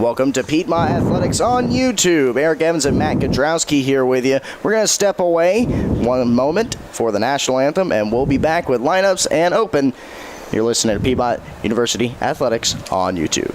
Welcome to Piedmont Athletics on YouTube. Eric Evans and Matt Godrowski here with you. We're going to step away one moment for the national anthem, and we'll be back with lineups and open. You're listening to Piedmont University Athletics on YouTube.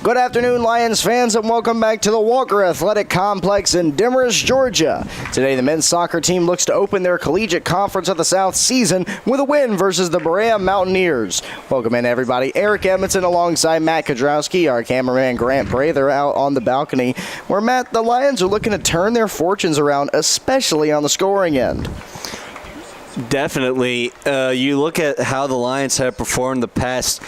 Good afternoon, Lions fans, and welcome back to the Walker Athletic Complex in Demorest, Georgia. Today, the men's soccer team looks to open their Collegiate Conference of the South season with a win versus the Berea Mountaineers. Welcome in, everybody. Eric Edmondson alongside Matt Godrowski, our cameraman Grant Brather out on the balcony, where, Matt, the Lions are looking to turn their fortunes around, especially on the scoring end. Definitely. You look at how the Lions have performed the past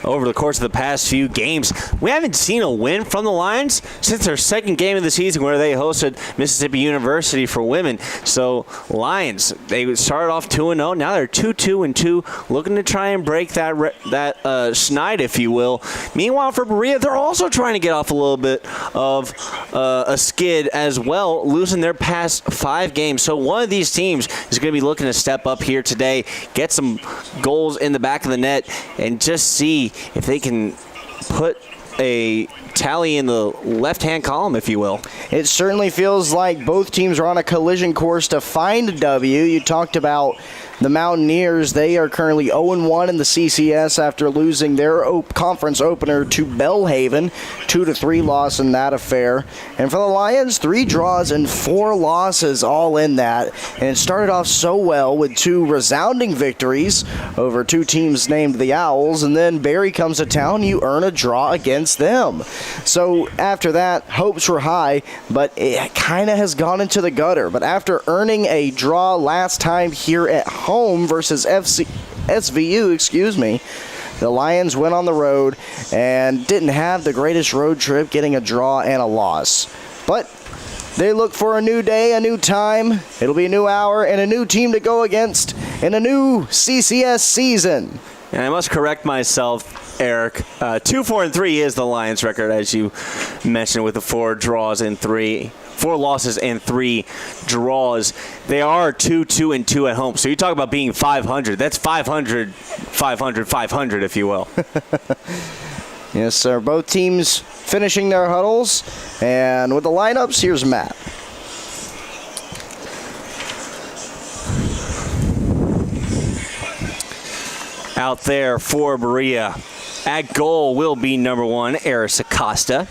over the course of the past few games. We haven't seen a win from the Lions since their second game of the season where they hosted Mississippi University for women. So Lions, they started off 2-0. Now they're 2-2, looking to try and break that schneid, if you will. Meanwhile, for Berea, they're also trying to get off a little bit of a skid as well, losing their past 5 games. So one of these teams is going to be looking to step up here today, get some goals in the back of the net, and just see if they can put a tally in the left-hand column, if you will. It certainly feels like both teams are on a collision course to find a W. You talked about the Mountaineers. They are currently 0-1 in the CCS after losing their conference opener to Belhaven, 2-3 loss in that affair. And for the Lions, 3 draws and 4 losses all in that. And it started off so well with 2 resounding victories over 2 teams named the Owls, and then Berea comes to town, you earn a draw against them. So after that, hopes were high, but it kind of has gone into the gutter. But after earning a draw last time here at home versus SVU, the Lions went on the road and didn't have the greatest road trip, getting a draw and a loss. But they look for a new day, a new time. It'll be a new hour and a new team to go against in a new CCS season. And I must correct myself, Eric. 2-4-3 is the Lions' record, as you mentioned, with the 4 losses and 3 draws. They are 2-2 at home. So you talk about being 500. That's 500, 500, 500, if you will. Yes, sir. Both teams finishing their huddles. And with the lineups, here's Matt. Out there for Berea. At goal will be number 1, Eris Acosta.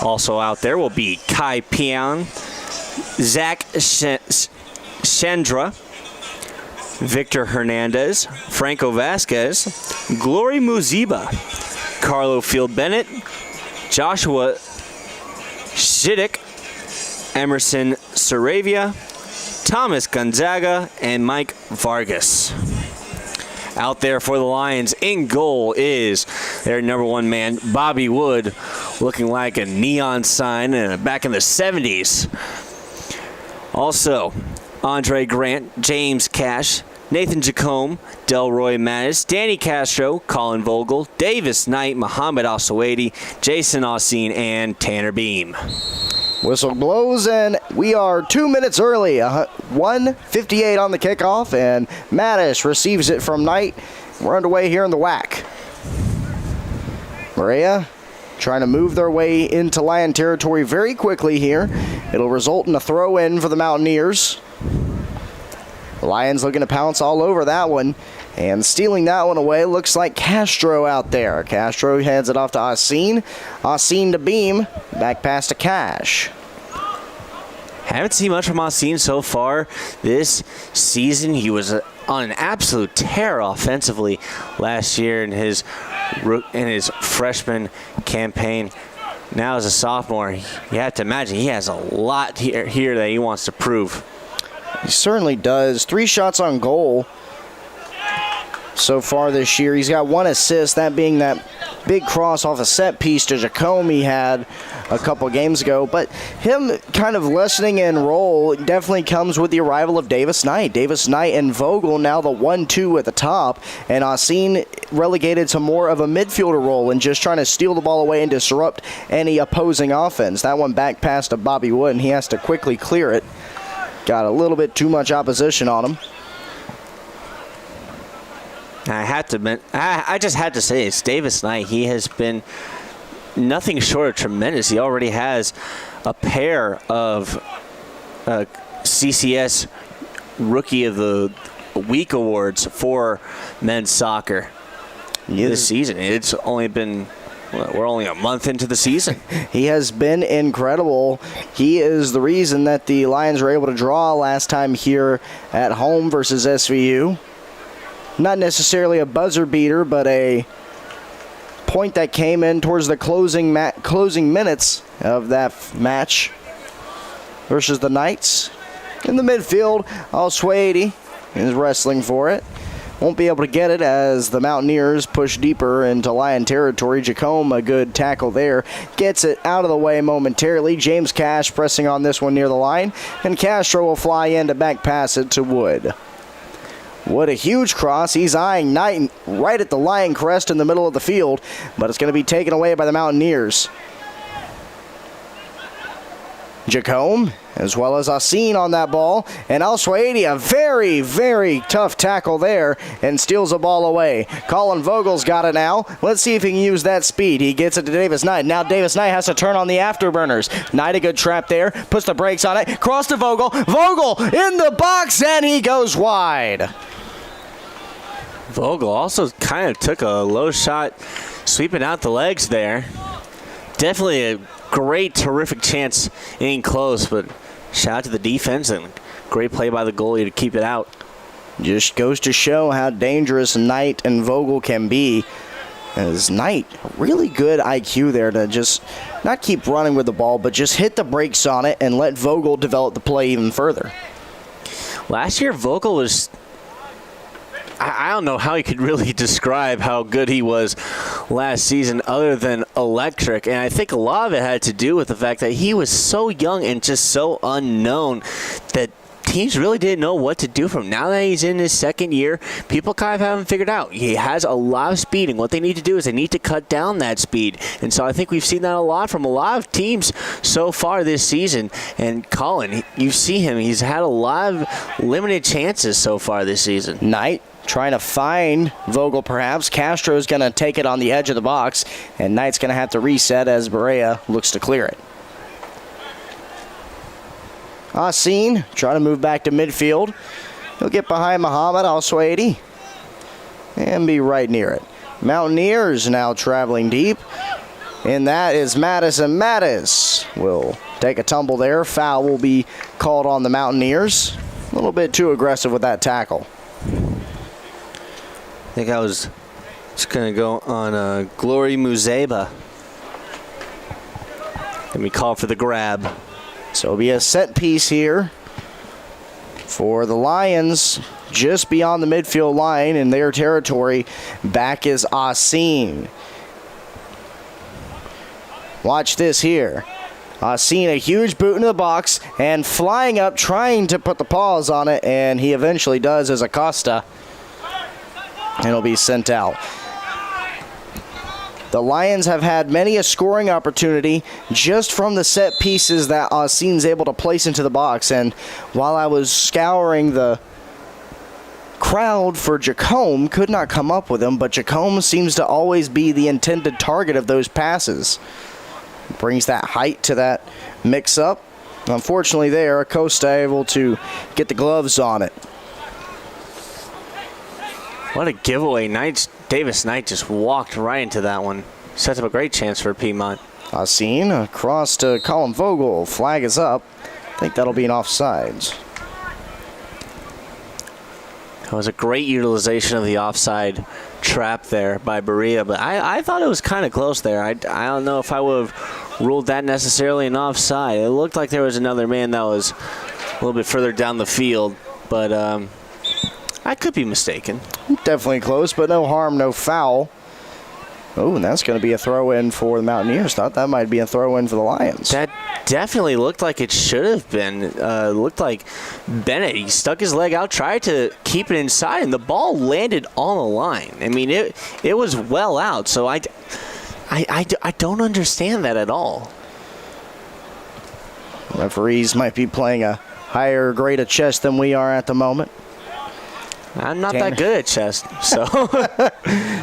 Also out there will be Kai Pian, Zach Chandra, Victor Hernandez, Franco Vasquez, Glory Muziba, Carlo Field-Bennett, Joshua Shiddick, Emerson Saravia, Thomas Gonzaga, and Mike Vargas. Out there for the Lions in goal is their number 1 man, Bobby Wood, looking like a neon sign back in the 70s. Also, Andre Grant, James Cash, Nathan Jacome, Delroy Mattis, Danny Castro, Colin Vogel, Davis Knight, Muhammad Al-Sawaidi, Jason Austin, and Tanner Beam. Whistle blows, and we are 2 minutes early. 1:58 on the kickoff, and Mattis receives it from Knight. We're underway here in the WAC. Berea trying to move their way into Lion territory very quickly here. It'll result in a throw-in for the Mountaineers. The Lions looking to pounce all over that one. And stealing that one away looks like Castro out there. Castro hands it off to Asin. Asin to Beam. Back pass to Cash. Haven't seen much from Asin so far this season. He was on an absolute tear offensively last year in his freshman campaign. Now as a sophomore, you have to imagine he has a lot here that he wants to prove. He certainly does. 3 shots on goal so far this year. He's got 1 assist, that being that big cross off a set piece to Jacome he had a couple games ago. But him kind of lessening in role definitely comes with the arrival of Davis Knight. Davis Knight and Vogel now the 1-2 at the top, and Asin relegated to more of a midfielder role and just trying to steal the ball away and disrupt any opposing offense. That one back pass to Bobby Wood, and he has to quickly clear it. Got a little bit too much opposition on him. I just had to say, it's Davis Knight. He has been nothing short of tremendous. He already has a pair of CCS Rookie of the Week awards for men's soccer this season. It's only been, we're only a month into the season. He has been incredible. He is the reason that the Lions were able to draw last time here at home versus SVU. Not necessarily a buzzer beater, but a point that came in towards the closing minutes of that match versus the Knights. In the midfield, Al-Swaidi is wrestling for it. Won't be able to get it as the Mountaineers push deeper into Lion territory. Jacome, a good tackle there, gets it out of the way momentarily. James Cash pressing on this one near the line, and Castro will fly in to back pass it to Wood. What a huge cross. He's eyeing Knight right at the Lion crest in the middle of the field, but it's going to be taken away by the Mountaineers. Jacome, as well as Asin on that ball, and Al-Swaidi, a very, very tough tackle there, and steals the ball away. Colin Vogel's got it now. Let's see if he can use that speed. He gets it to Davis Knight. Now Davis Knight has to turn on the afterburners. Knight, a good trap there, puts the brakes on it, cross to Vogel. Vogel in the box, and he goes wide. Vogel also kind of took a low shot, sweeping out the legs there. Definitely a great, terrific chance in close, but shout out to the defense and great play by the goalie to keep it out. Just goes to show how dangerous Knight and Vogel can be. As Knight, really good IQ there to just not keep running with the ball, but just hit the brakes on it and let Vogel develop the play even further. Last year, Vogel was... I don't know how you could really describe how good he was last season other than electric. And I think a lot of it had to do with the fact that he was so young and just so unknown that teams really didn't know what to do from him. Now that he's in his second year, people kind of have him figured out. He has a lot of speed, and what they need to do is they need to cut down that speed. And so I think we've seen that a lot from a lot of teams so far this season. And Colin, you see him. He's had a lot of limited chances so far this season. Knight trying to find Vogel perhaps. Castro's going to take it on the edge of the box, and Knight's going to have to reset as Berea looks to clear it. Asin trying to move back to midfield. He'll get behind Muhammad Al-Swaidi and be right near it. Mountaineers now traveling deep, and that is Mattis, and Mattis will take a tumble there. Foul will be called on the Mountaineers. A little bit too aggressive with that tackle. I think I was just going to go on Glory Muzeba. Let me call for the grab. So it'll be a set piece here for the Lions just beyond the midfield line in their territory. Back is Asin. Watch this here. Asin, a huge boot into the box and flying up, trying to put the paws on it, and he eventually does as Acosta. And it'll be sent out. The Lions have had many a scoring opportunity just from the set pieces that Asin's able to place into the box. And while I was scouring the crowd for Jacome, could not come up with him, but Jacome seems to always be the intended target of those passes. Brings that height to that mix-up. Unfortunately there, Acosta able to get the gloves on it. What a giveaway. Davis Knight just walked right into that one. Sets up a great chance for Piedmont. Asin across to Colin Vogel. Flag is up. I think that'll be an offsides. That was a great utilization of the offside trap there by Berea, but I thought it was kind of close there. I don't know if I would have ruled that necessarily an offside. It looked like there was another man that was a little bit further down the field, but I could be mistaken. Definitely close, but no harm, no foul. Oh, and that's going to be a throw-in for the Mountaineers. Thought that might be a throw-in for the Lions. That definitely looked like it should have been. Looked like Bennett, he stuck his leg out, tried to keep it inside, and the ball landed on the line. I mean, it was well out, so I don't understand that at all. Referees might be playing a higher grade of chess than we are at the moment. I'm not that good at chess, so.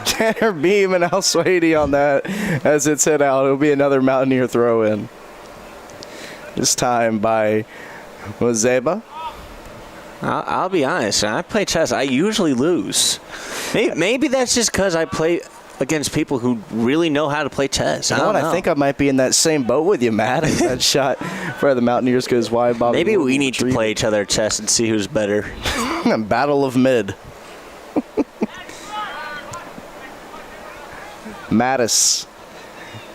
Tanner Beam and Al-Swaidi on that as it's hit out. It'll be another Mountaineer throw-in. This time by Mozeba. I'll be honest. When I play chess, I usually lose. Maybe that's just because I play against people who really know how to play chess. I don't know. I think I might be in that same boat with you, Matt. As that shot for the Mountaineers goes wide. Bobby Maybe we need to play each other chess and see who's better. Battle of mid. Mattis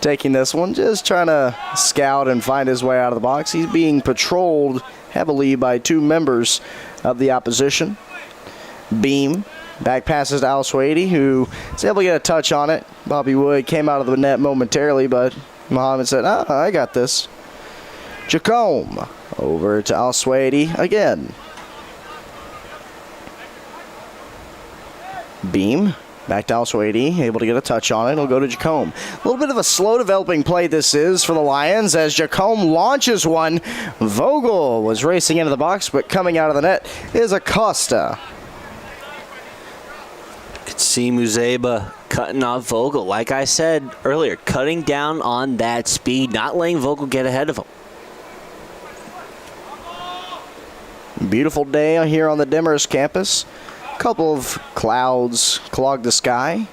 taking this one, just trying to scout and find his way out of the box. He's being patrolled heavily by two members of the opposition. Beam Back passes to Al Swady, who is able to get a touch on it. Bobby Wood came out of the net momentarily, but Muhammad said, I got this. Jacome over to Al Swady again. Beam. Back to Al Swady, able to get a touch on it. It'll go to Jacome. A little bit of a slow developing play this is for the Lions as Jacome launches one. Vogel was racing into the box, but coming out of the net is Acosta. Could see Muzeba cutting off Vogel. Like I said earlier, cutting down on that speed, not letting Vogel get ahead of him. Beautiful day here on the Demers campus. Couple of clouds clog the sky,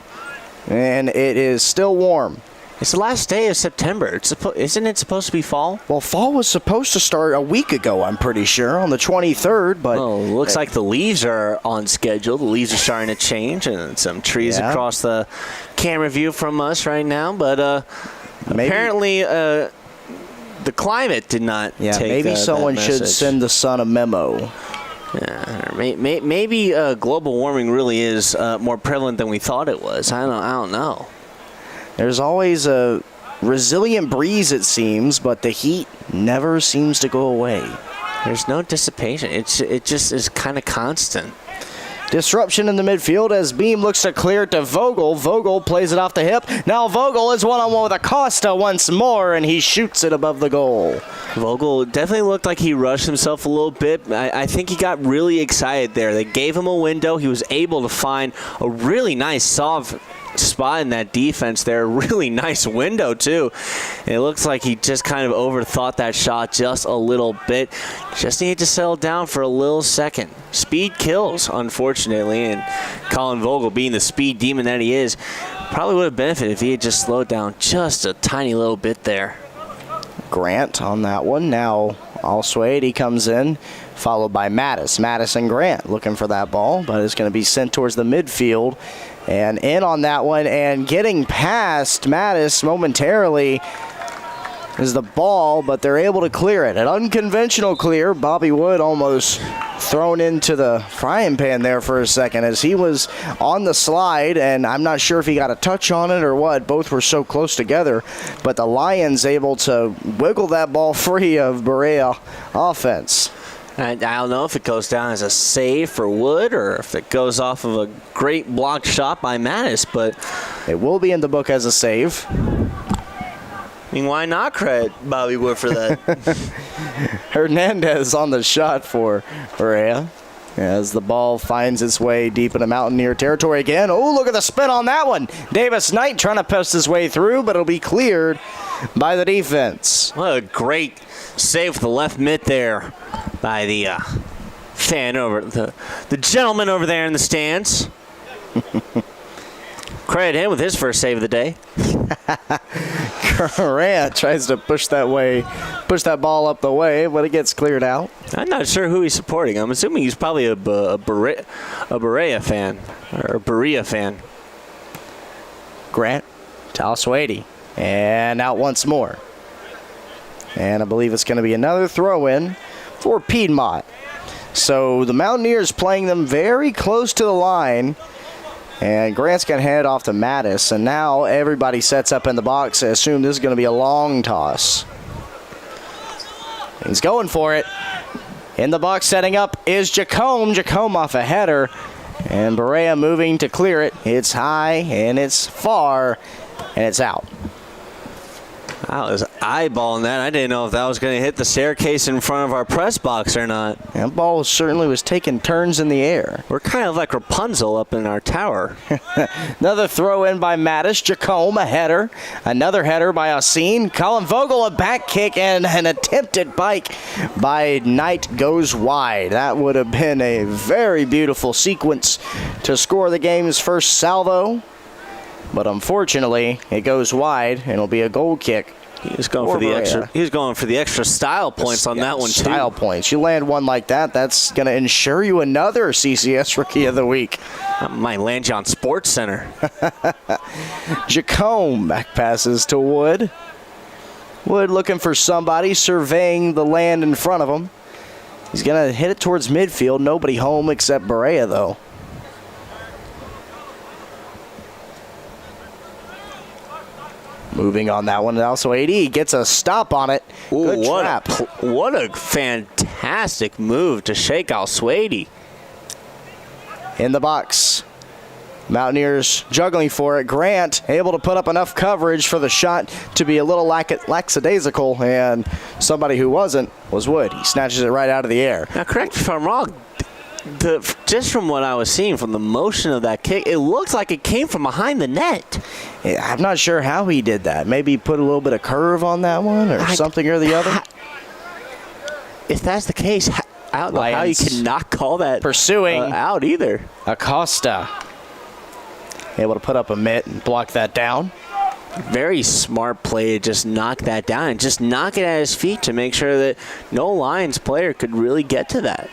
and it is still warm. It's the last day of September. Isn't it supposed to be fall? Well, fall was supposed to start a week ago, I'm pretty sure, on the 23rd. But looks like the leaves are on schedule. The leaves are starting to change, and some trees across the camera view from us right now. But apparently the climate did not take maybe someone that should message. send the sun a memo. Yeah, maybe global warming really is more prevalent than we thought it was. I don't know. There's always a resilient breeze, it seems, but the heat never seems to go away. There's no dissipation. It just is kind of constant. Disruption in the midfield as Beam looks to clear it to Vogel. Vogel plays it off the hip. Now Vogel is one-on-one with Acosta once more, and he shoots it above the goal. Vogel definitely looked like he rushed himself a little bit. I think he got really excited there. They gave him a window. He was able to find a really nice soft spot in that defense there. Really nice window, too. And it looks like he just kind of overthought that shot just a little bit. Just needed to settle down for a little second. Speed kills, unfortunately, and Colin Vogel, being the speed demon that he is, probably would have benefited if he had just slowed down just a tiny little bit there. Grant on that one. Now Al Swady comes in, followed by Mattis. Mattis and Grant looking for that ball, but it's going to be sent towards the midfield. And in on that one, and getting past Mattis momentarily is the ball, but they're able to clear it. An unconventional clear. Bobby Wood almost thrown into the frying pan there for a second as he was on the slide, and I'm not sure if he got a touch on it or what. Both were so close together, but the Lions able to wiggle that ball free of Berea offense. I don't know if it goes down as a save for Wood or if it goes off of a great blocked shot by Mattis, but it will be in the book as a save. I mean, why not credit Bobby Wood for that? Hernandez on the shot for Berea as the ball finds its way deep in the Mountaineer territory again. Oh, look at the spin on that one. Davis Knight trying to pest his way through, but it'll be cleared by the defense. What a great save with the left mitt there by the fan over, the gentleman over there in the stands. Credit him with his first save of the day. Grant tries to push that ball up the way, but it gets cleared out. I'm not sure who he's supporting. I'm assuming he's probably a Berea fan or a Berea fan. Grant to Al Swady, and out once more. And I believe it's going to be another throw-in for Piedmont. So the Mountaineers playing them very close to the line. And Grant's going to head off to Mattis. And now everybody sets up in the box. I assume this is going to be a long toss. He's going for it. In the box setting up is Jacome. Jacome off a header. And Berea moving to clear it. It's high and it's far. And it's out. I was eyeballing that. I didn't know if that was going to hit the staircase in front of our press box or not. That ball certainly was taking turns in the air. We're kind of like Rapunzel up in our tower. Another throw in by Mattis. Jacome, a header. Another header by Ossine. Colin Vogel, a back kick, and an attempted bike by Knight goes wide. That would have been a very beautiful sequence to score the game's first salvo. But unfortunately, it goes wide, and it'll be a goal kick. He was going for the extra. He was going for the extra style points on that one too. Style points. You land one like that, that's going to ensure you another CCS Rookie of the Week. That might land you on Sports Center. Jacome back passes to Wood. Wood looking for somebody, surveying the land in front of him. He's going to hit it towards midfield. Nobody home except Berea, though. Moving on that one, and also AD gets a stop on it. Ooh, Good trap. What a fantastic move to shake Al-Swady. In the box. Mountaineers juggling for it. Grant able to put up enough coverage for the shot to be a little lackadaisical, and somebody who wasn't was Wood. He snatches it right out of the air. Now, correct me if I'm wrong. Just from what I was seeing from the motion of that kick, it looked like it came from behind the net. Yeah, I'm not sure how he did that. Maybe put a little bit of curve on that one or something or the other. If that's the case, I don't know how you cannot call that pursuing out either. Acosta able to put up a mitt and block that down. Very smart play to just knock that down and just knock it at his feet to make sure that no Lions player could really get to that.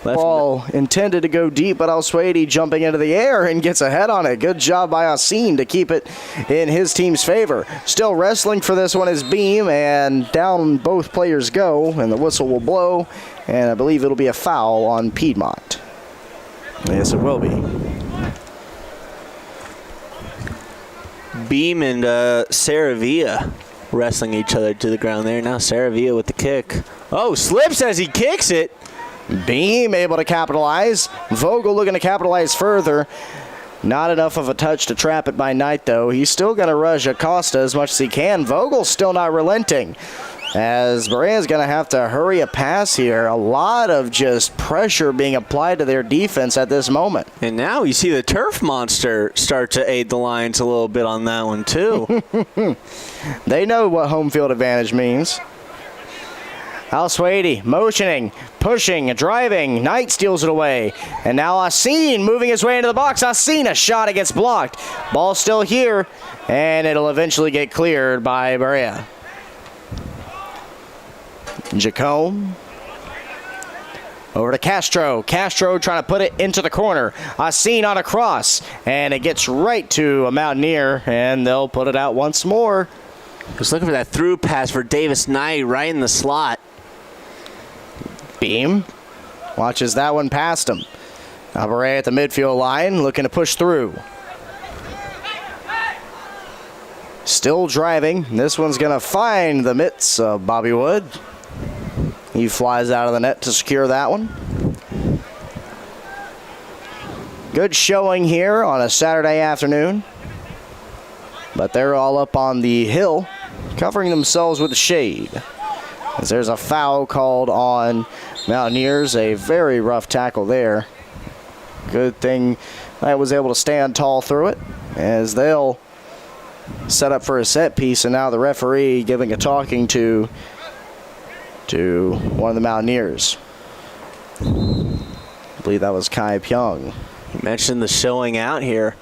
Ball intended to go deep, but Al-Swady jumping into the air and gets a head on it. Good job by Asin to keep it in his team's favor. Still wrestling for this one is Beam, and down both players go, and the whistle will blow, and I believe it'll be a foul on Piedmont. Yes, it will be. Beam and Saravia wrestling each other to the ground there. Now Saravia with the kick. Oh, slips as he kicks it. Beam able to capitalize. Vogel looking to capitalize further. Not enough of a touch to trap it by Knight, though. He's still going to rush Acosta as much as he can. Vogel's still not relenting, as Berea's going to have to hurry a pass here. A lot of just pressure being applied to their defense at this moment. And now you see the turf monster start to aid the Lions a little bit on that one, too. They know what home field advantage means. Al-Swady motioning, pushing, driving. Knight steals it away. And now Asin moving his way into the box. Asin, a shot, it gets blocked. Ball still here, and it'll eventually get cleared by Berea. Jacome. Over to Castro. Castro trying to put it into the corner. Asin on a cross, and it gets right to a Mountaineer, and they'll put it out once more. Just looking for that through pass for Davis Knight right in the slot. Beam watches that one past him. Now Berea at the midfield line looking to push through. Still driving. This one's going to find the mitts of Bobby Wood. He flies out of the net to secure that one. Good showing here on a Saturday afternoon. But they're all up on the hill, covering themselves with shade. As there's a foul called on Mountaineers, a very rough tackle there. Good thing I was able to stand tall through it, as they'll set up for a set piece, and now the referee giving a talking to one of the Mountaineers. I believe that was Kai Pyong. You mentioned the showing out here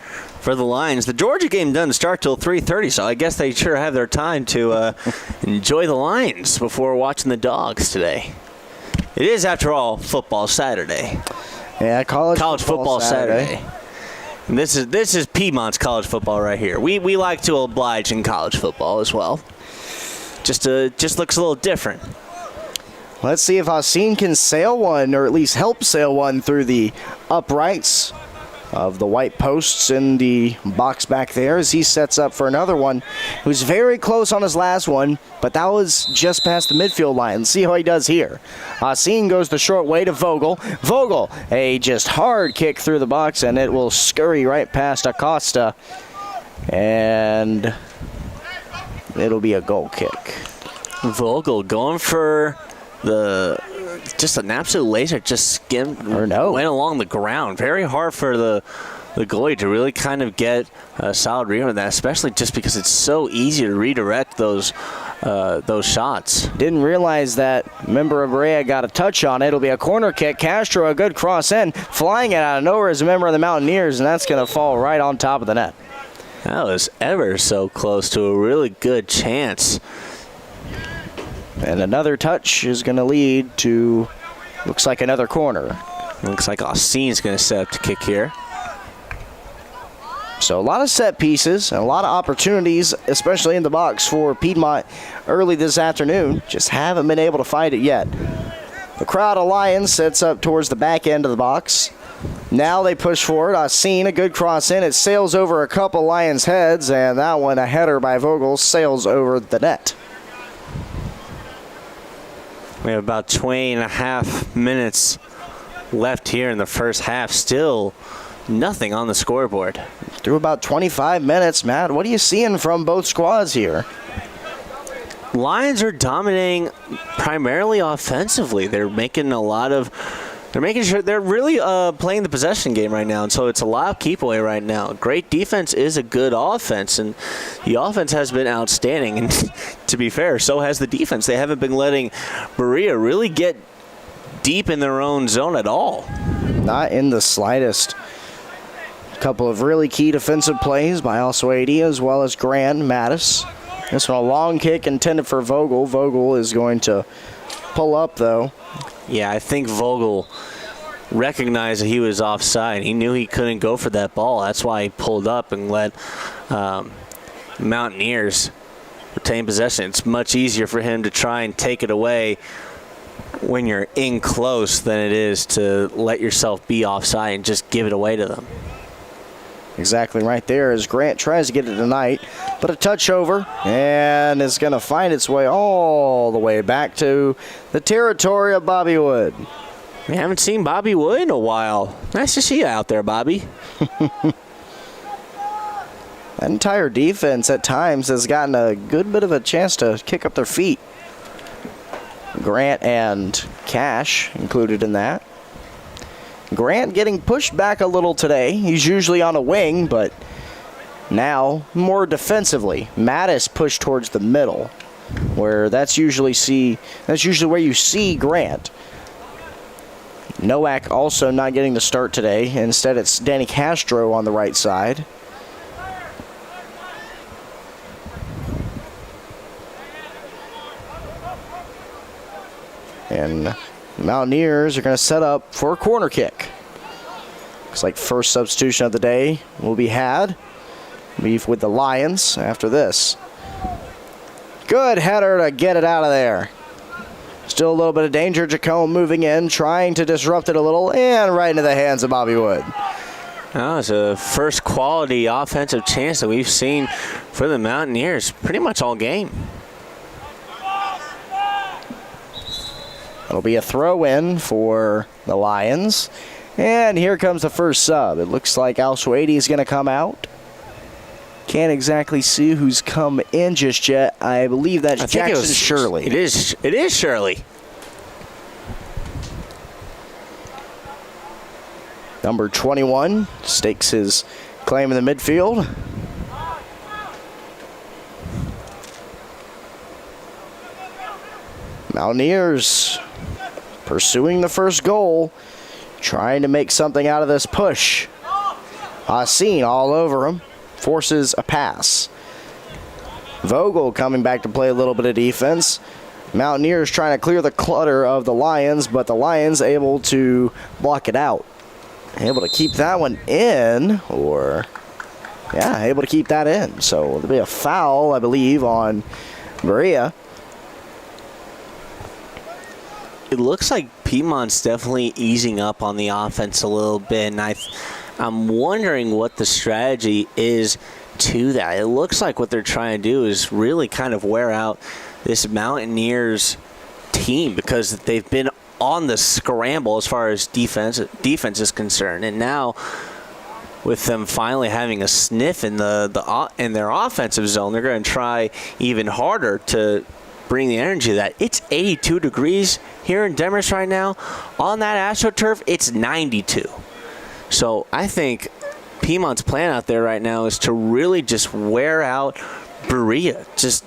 for the Lions. The Georgia game doesn't start till 3:30, so I guess they sure have their time to enjoy the Lions before watching the Dogs today. It is, after all, football Saturday. Yeah, college football Saturday. And this is Piedmont's college football right here. We like to oblige in college football as well. Just looks a little different. Let's see if Asin can sail one, or at least help sail one through the uprights of the white posts in the box back there, as he sets up for another one. He was very close on his last one, but that was just past the midfield line. Let's see how he does here. Asin goes the short way to Vogel. Vogel, a just hard kick through the box, and it will scurry right past Acosta, and it'll be a goal kick. Vogel going for just an absolute laser, just skimmed, went along the ground. Very hard for the goalie to really kind of get a solid read on that, especially just because it's so easy to redirect those shots. Didn't realize that member of Berea got a touch on it. It'll be a corner kick. Castro, a good cross in, flying it out of nowhere as a member of the Mountaineers, and that's going to fall right on top of the net. That was ever so close to a really good chance. And another touch is going to lead to, looks like, another corner. Looks like Asin's going to set up to kick here. So a lot of set pieces and a lot of opportunities, especially in the box for Piedmont early this afternoon. Just haven't been able to find it yet. The crowd of Lions sets up towards the back end of the box. Now they push forward. Seen a good cross in. It sails over a couple Lions' heads, and that one, a header by Vogel, sails over the net. We have about 20.5 minutes left here in the first half. Still nothing on the scoreboard. Through about 25 minutes, Matt, what are you seeing from both squads here? Lions are dominating primarily offensively. They're making sure they're really playing the possession game right now, and so it's a lot of keep away right now. Great defense is a good offense, and the offense has been outstanding. And to be fair, so has the defense. They haven't been letting Berea really get deep in their own zone at all. Not in the slightest. A couple of really key defensive plays by Alsuady as well as Grant Mattis. This one a long kick intended for Vogel. Vogel is going to pull up, though. Yeah, I think Vogel recognized that he was offside. He knew he couldn't go for that ball. That's why he pulled up and let Mountaineers retain possession. It's much easier for him to try and take it away when you're in close than it is to let yourself be offside and just give it away to them. Exactly right there as Grant tries to get it tonight, but a touch over, and it's going to find its way all the way back to the territory of Bobby Wood. We haven't seen Bobby Wood in a while. Nice to see you out there, Bobby. That entire defense at times has gotten a good bit of a chance to kick up their feet. Grant and Cash included in that. Grant getting pushed back a little today. He's usually on a wing, but now more defensively. Mattis pushed towards the middle, where that's usually where you see Grant. Nowak also not getting the start today. Instead, it's Danny Castro on the right side. And Mountaineers are going to set up for a corner kick. Looks like first substitution of the day will be had. Beef with the Lions after this. Good header to get it out of there. Still a little bit of danger. Jacome moving in, trying to disrupt it a little, and right into the hands of Bobby Wood. That was a first quality offensive chance that we've seen for the Mountaineers pretty much all game. It'll be a throw-in for the Lions. And here comes the first sub. It looks like Alsuady is going to come out. Can't exactly see who's come in just yet. I believe that's Jackson Shirley. It is Shirley. Number 21 stakes his claim in the midfield. Mountaineers pursuing the first goal, trying to make something out of this push. Haseen all over him, forces a pass. Vogel coming back to play a little bit of defense. Mountaineers trying to clear the clutter of the Lions, but the Lions able to block it out. Able to keep that one in, able to keep that in. So there'll be a foul, I believe, on Berea. It looks like Piedmont's definitely easing up on the offense a little bit, and I'm wondering what the strategy is to that. It looks like what they're trying to do is really kind of wear out this Mountaineers team because they've been on the scramble as far as defense is concerned, and now with them finally having a sniff in their offensive zone, they're going to try even harder to bring the energy to that. It's 82 degrees here in Demorest right now. On that AstroTurf, it's 92. So I think Piedmont's plan out there right now is to really just wear out Berea, just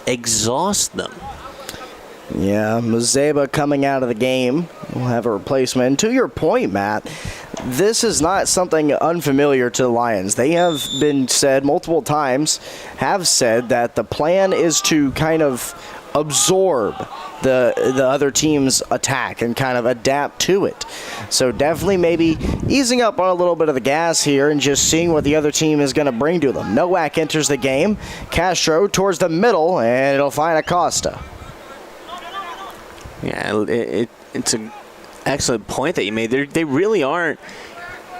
exhaust them. Yeah, Muzeba coming out of the game. We'll have a replacement. And to your point, Matt, this is not something unfamiliar to the Lions. They have been said multiple times, have said that the plan is to kind of absorb the other team's attack and kind of adapt to it. So definitely maybe easing up on a little bit of the gas here and just seeing what the other team is going to bring to them. Nowak enters the game. Castro towards the middle, and it'll find Acosta. Yeah, it's a excellent point that you made. They really aren't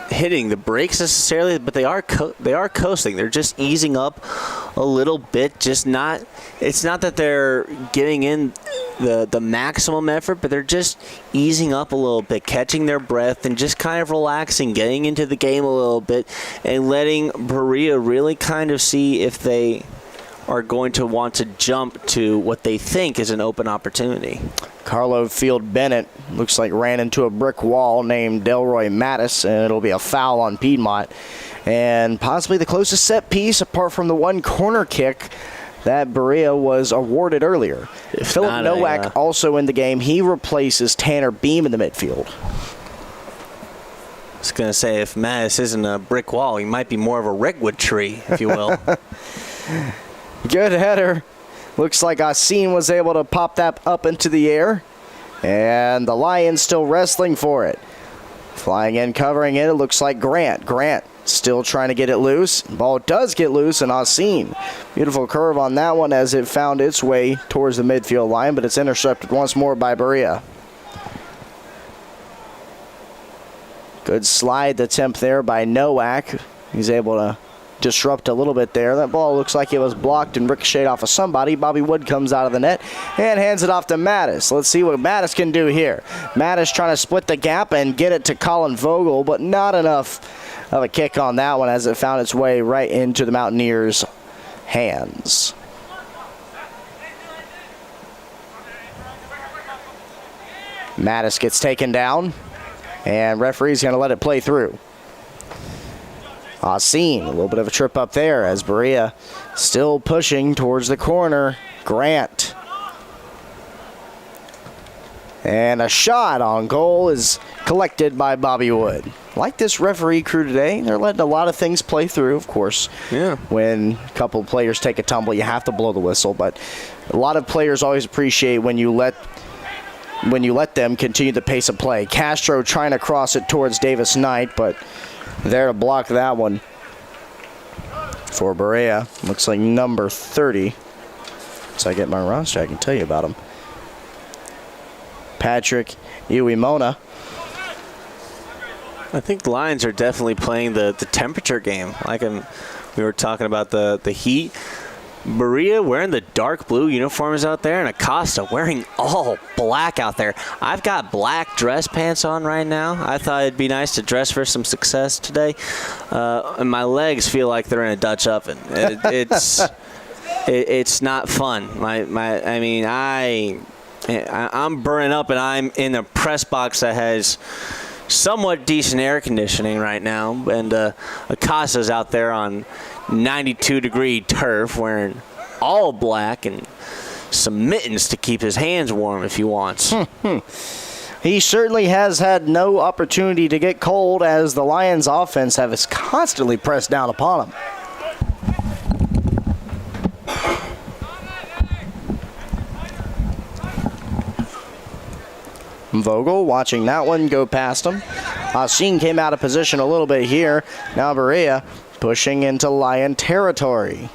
hitting the brakes necessarily, but they are coasting. They're just easing up a little bit. It's not that they're giving in the maximum effort, but they're just easing up a little bit, catching their breath, and just kind of relaxing, getting into the game a little bit, and letting Berea really kind of see if they are going to want to jump to what they think is an open opportunity. Carlo Field Bennett looks like ran into a brick wall named Delroy Mattis, and it'll be a foul on Piedmont. And possibly the closest set piece, apart from the one corner kick that Berea was awarded earlier. Philip Nowak also in the game. He replaces Tanner Beam in the midfield. I was going to say, if Mattis isn't a brick wall, he might be more of a redwood tree, if you will. Good header. Looks like Asin was able to pop that up into the air. And the Lions still wrestling for it. Flying in, covering it, it looks like Grant. Grant still trying to get it loose. Ball does get loose, and Asin. Beautiful curve on that one as it found its way towards the midfield line, but it's intercepted once more by Berea. Good slide attempt there by Nowak. He's able to disrupt a little bit there. That ball looks like it was blocked and ricocheted off of somebody. Bobby Wood comes out of the net and hands it off to Mattis. Let's see what Mattis can do here. Mattis trying to split the gap and get it to Colin Vogel, but not enough of a kick on that one as it found its way right into the Mountaineers' hands. Mattis gets taken down, and referee's going to let it play through. Asin, a little bit of a trip up there as Berea still pushing towards the corner. Grant. And a shot on goal is collected by Bobby Wood. Like this referee crew today, they're letting a lot of things play through, of course. Yeah. When a couple of players take a tumble, you have to blow the whistle. But a lot of players always appreciate when you let them continue the pace of play. Castro trying to cross it towards Davis Knight, but there to block that one for Berea. Looks like number 30. So I get my roster, I can tell you about him. Patrick Iwimona. I think the Lions are definitely playing the temperature game. We were talking about the heat. Berea wearing the dark blue uniforms out there, and Acosta wearing all black out there. I've got black dress pants on right now. I thought it'd be nice to dress for some success today. And my legs feel like they're in a Dutch oven. It's not fun. I'm burning up, and I'm in a press box that has somewhat decent air conditioning right now, and Acosta's out there on 92-degree turf wearing all black and some mittens to keep his hands warm if he wants. He certainly has had no opportunity to get cold as the Lions offense have constantly pressed down upon him. Vogel watching that one go past him. Asin came out of position a little bit here. Now Berea pushing into Lion territory.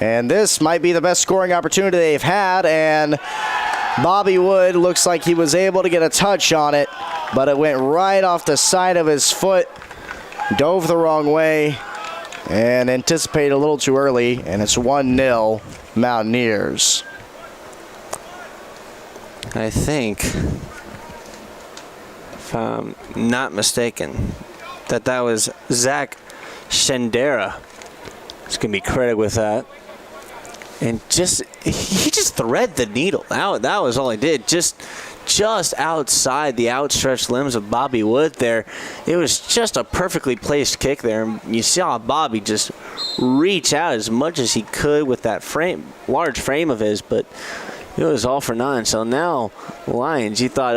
And this might be the best scoring opportunity they've had, and Bobby Wood looks like he was able to get a touch on it, but it went right off the side of his foot, dove the wrong way, and anticipated a little too early, and it's 1-0 Mountaineers. I think, if I'm not mistaken, that was Zach Shendera. It's going to be credited with that. And he just threaded the needle. That was all he did. Just outside the outstretched limbs of Bobby Wood there. It was just a perfectly placed kick there. And you saw Bobby just reach out as much as he could with that large frame of his, but it was all for none. So now, Lions, you thought,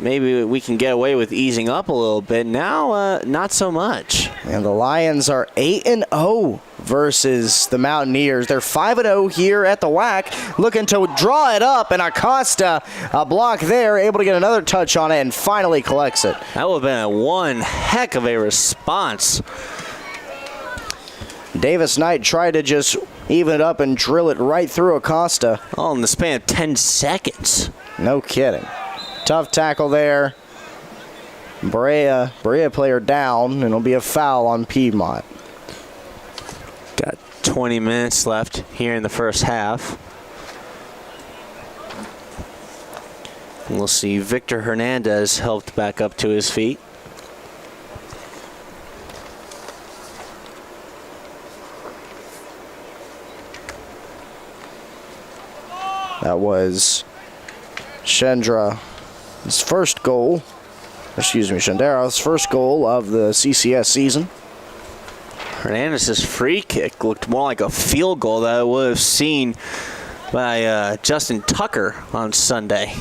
maybe we can get away with easing up a little bit. Now, not so much. And the Lions are 8-0 versus the Mountaineers. They're 5-0 here at the WAC, looking to draw it up, and Acosta, a block there, able to get another touch on it and finally collects it. That would have been one heck of a response. Davis Knight tried to just even it up and drill it right through Acosta. All in the span of 10 seconds. No kidding. Tough tackle there. Berea player down, and it'll be a foul on Piedmont. Got 20 minutes left here in the first half. And we'll see Victor Hernandez helped back up to his feet. That was Shendra's first goal. Shendera's first goal of the CCS season. Hernandez's free kick looked more like a field goal that I would have seen by Justin Tucker on Sunday.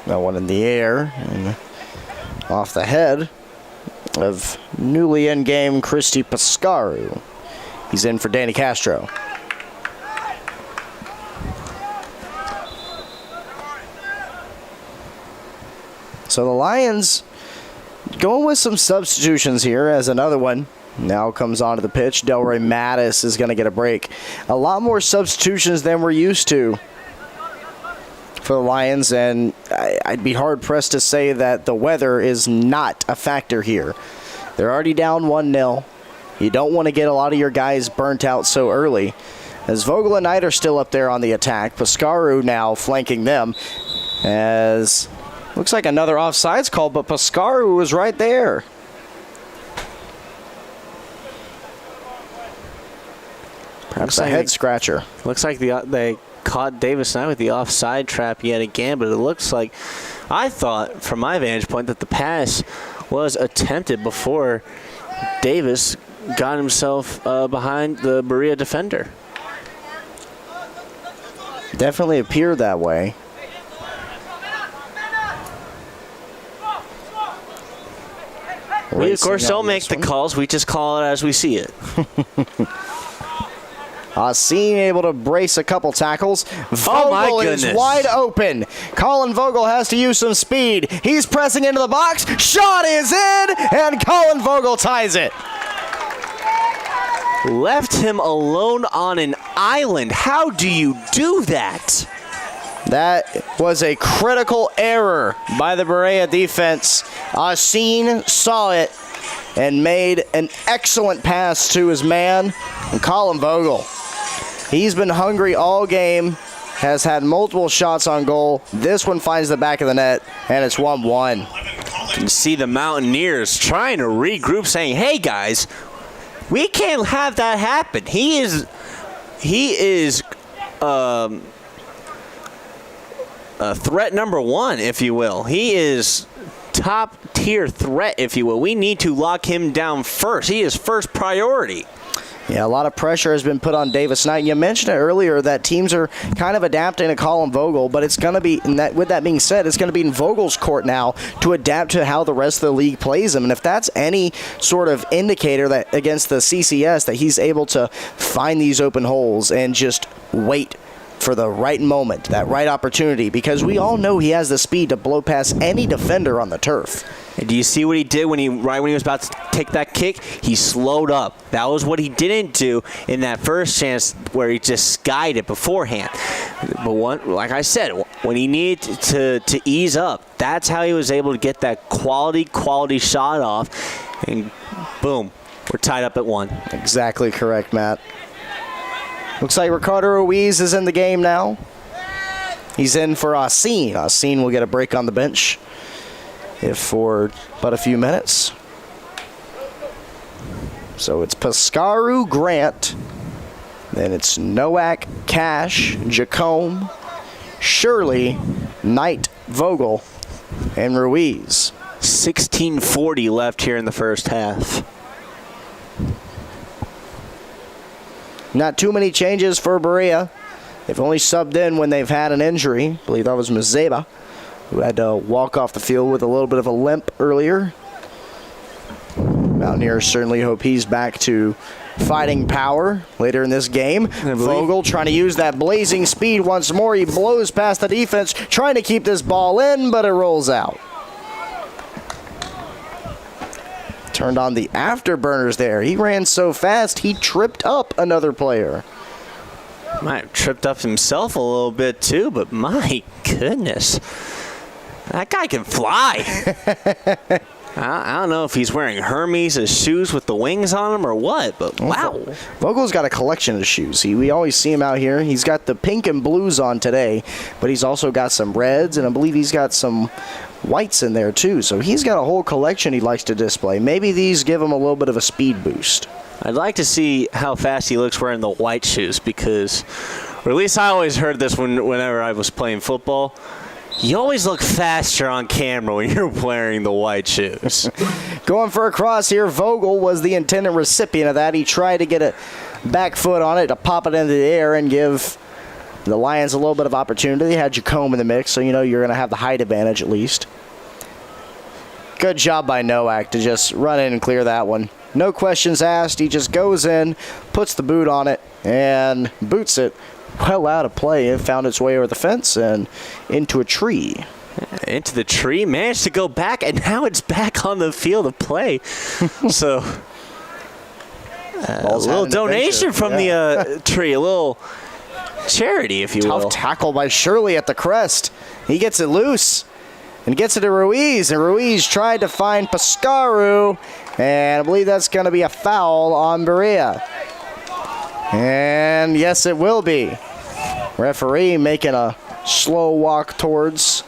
That one in the air and off the head of newly in-game Christy Pascaru. He's in for Danny Castro. So the Lions going with some substitutions here as another one now comes onto the pitch. Delray Mattis is going to get a break. A lot more substitutions than we're used to for the Lions, and I'd be hard-pressed to say that the weather is not a factor here. They're already down 1-0. You don't want to get a lot of your guys burnt out so early. As Vogel and Knight are still up there on the attack, Pascaru now flanking them as looks like another offsides call, but Pascaru was right there. Perhaps a head scratcher. Looks like they caught Davis Knight with the offside trap yet again, but it looks like, I thought from my vantage point, that the pass was attempted before Davis got himself behind the Berea defender. Definitely appeared that way. We, of course, don't make the calls. We just call it as we see it. Seen able to brace a couple tackles. Vogel is wide open. Colin Vogel has to use some speed. He's pressing into the box. Shot is in, and Colin Vogel ties it. Left him alone on an island. How do you do that? That was a critical error by the Berea defense. Seen saw it and made an excellent pass to his man, and Colin Vogel. He's been hungry all game, has had multiple shots on goal. This one finds the back of the net, and it's 1-1. You can see the Mountaineers trying to regroup, saying, hey, guys, we can't have that happen. He is threat number one, if you will. He is top tier threat, if you will. We need to lock him down first. He is first priority. Yeah, a lot of pressure has been put on Davis Knight. You mentioned it earlier that teams are kind of adapting to Colin Vogel, but it's going to be, with that being said, it's going to be in Vogel's court now to adapt to how the rest of the league plays him. And if that's any sort of indicator that against the CCS that he's able to find these open holes and just wait for the right moment, that right opportunity, because we all know he has the speed to blow past any defender on the turf. And do you see what he did right when he was about to take that kick? He slowed up. That was what he didn't do in that first chance where he just skied it beforehand. But like I said, when he needed to ease up, that's how he was able to get that quality shot off. And boom, we're tied up at 1. Exactly correct, Matt. Looks like Ricardo Ruiz is in the game now. He's in for Asin. Asin will get a break on the bench if for but a few minutes. So it's Pascaru, Grant. Then it's Nowak, Cash, Jacome, Shirley, Knight, Vogel, and Ruiz. 16:40 left here in the first half. Not too many changes for Berea. They've only subbed in when they've had an injury. I believe that was Mazeba, who had to walk off the field with a little bit of a limp earlier. Mountaineers certainly hope he's back to fighting power later in this game. Vogel trying to use that blazing speed once more. He blows past the defense, trying to keep this ball in, but it rolls out. Turned on the afterburners there. He ran so fast, he tripped up another player. Might have tripped up himself a little bit too, but my goodness. That guy can fly. I don't know if he's wearing Hermes' shoes with the wings on them or what, but wow. Vogel's got a collection of shoes. We always see him out here. He's got the pink and blues on today, but he's also got some reds, and I believe he's got some whites in there too. So he's got a whole collection he likes to display. Maybe these give him a little bit of a speed boost. I'd like to see how fast he looks wearing the white shoes because, or at least I always heard this whenever I was playing football, you always look faster on camera when you're wearing the white shoes. Going for a cross here, Vogel was the intended recipient of that. He tried to get a back foot on it to pop it into the air and give the Lions a little bit of opportunity. They had Jacome in the mix, so you know you're going to have the height advantage at least. Good job by Nowak to just run in and clear that one. No questions asked. He just goes in, puts the boot on it, and boots it well out of play. It found its way over the fence and into a tree. Into the tree, managed to go back, and now it's back on the field of play. So, a little donation from the tree, a little charity, if you will. Tough tackle by Shirley at the crest. He gets it loose and gets it to Ruiz, and Ruiz tried to find Pascaru, and I believe that's going to be a foul on Berea. And yes, it will be. Referee making a slow walk towards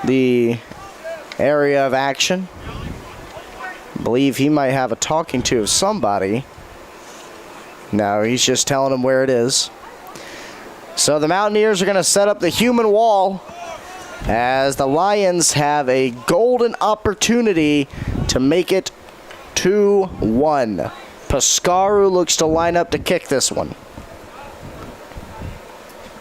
the area of action. I believe he might have a talking to of somebody. No, he's just telling him where it is. So the Mountaineers are going to set up the human wall as the Lions have a golden opportunity to make it 2-1. Pascaru looks to line up to kick this one.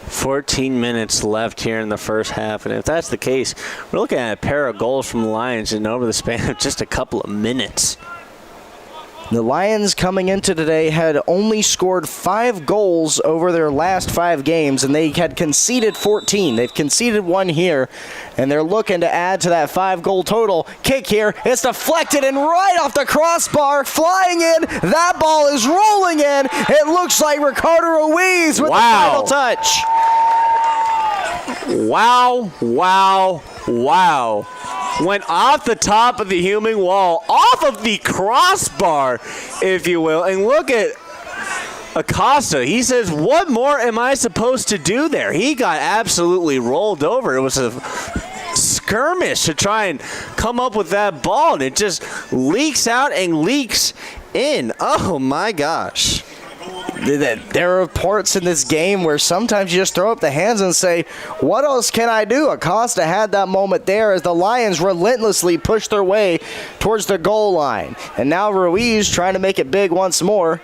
14 minutes left here in the first half, and if that's the case, we're looking at a pair of goals from the Lions in over the span of just a couple of minutes. The Lions coming into today had only scored 5 goals over their last 5 games, and they had conceded 14. They've conceded 1 here, and they're looking to add to that 5-goal total. Kick here. It's deflected and right off the crossbar, flying in. That ball is rolling in. It looks like Ricardo Ruiz with the final touch. Wow, wow, wow. Went off the top of the human wall, off of the crossbar, if you will. And look at Acosta. He says, what more am I supposed to do there? He got absolutely rolled over. It was a skirmish to try and come up with that ball, and it just leaks out and leaks in. Oh, my gosh. There are parts in this game where sometimes you just throw up the hands and say, what else can I do? Acosta had that moment there as the Lions relentlessly pushed their way towards the goal line. And now Ruiz trying to make it big once more.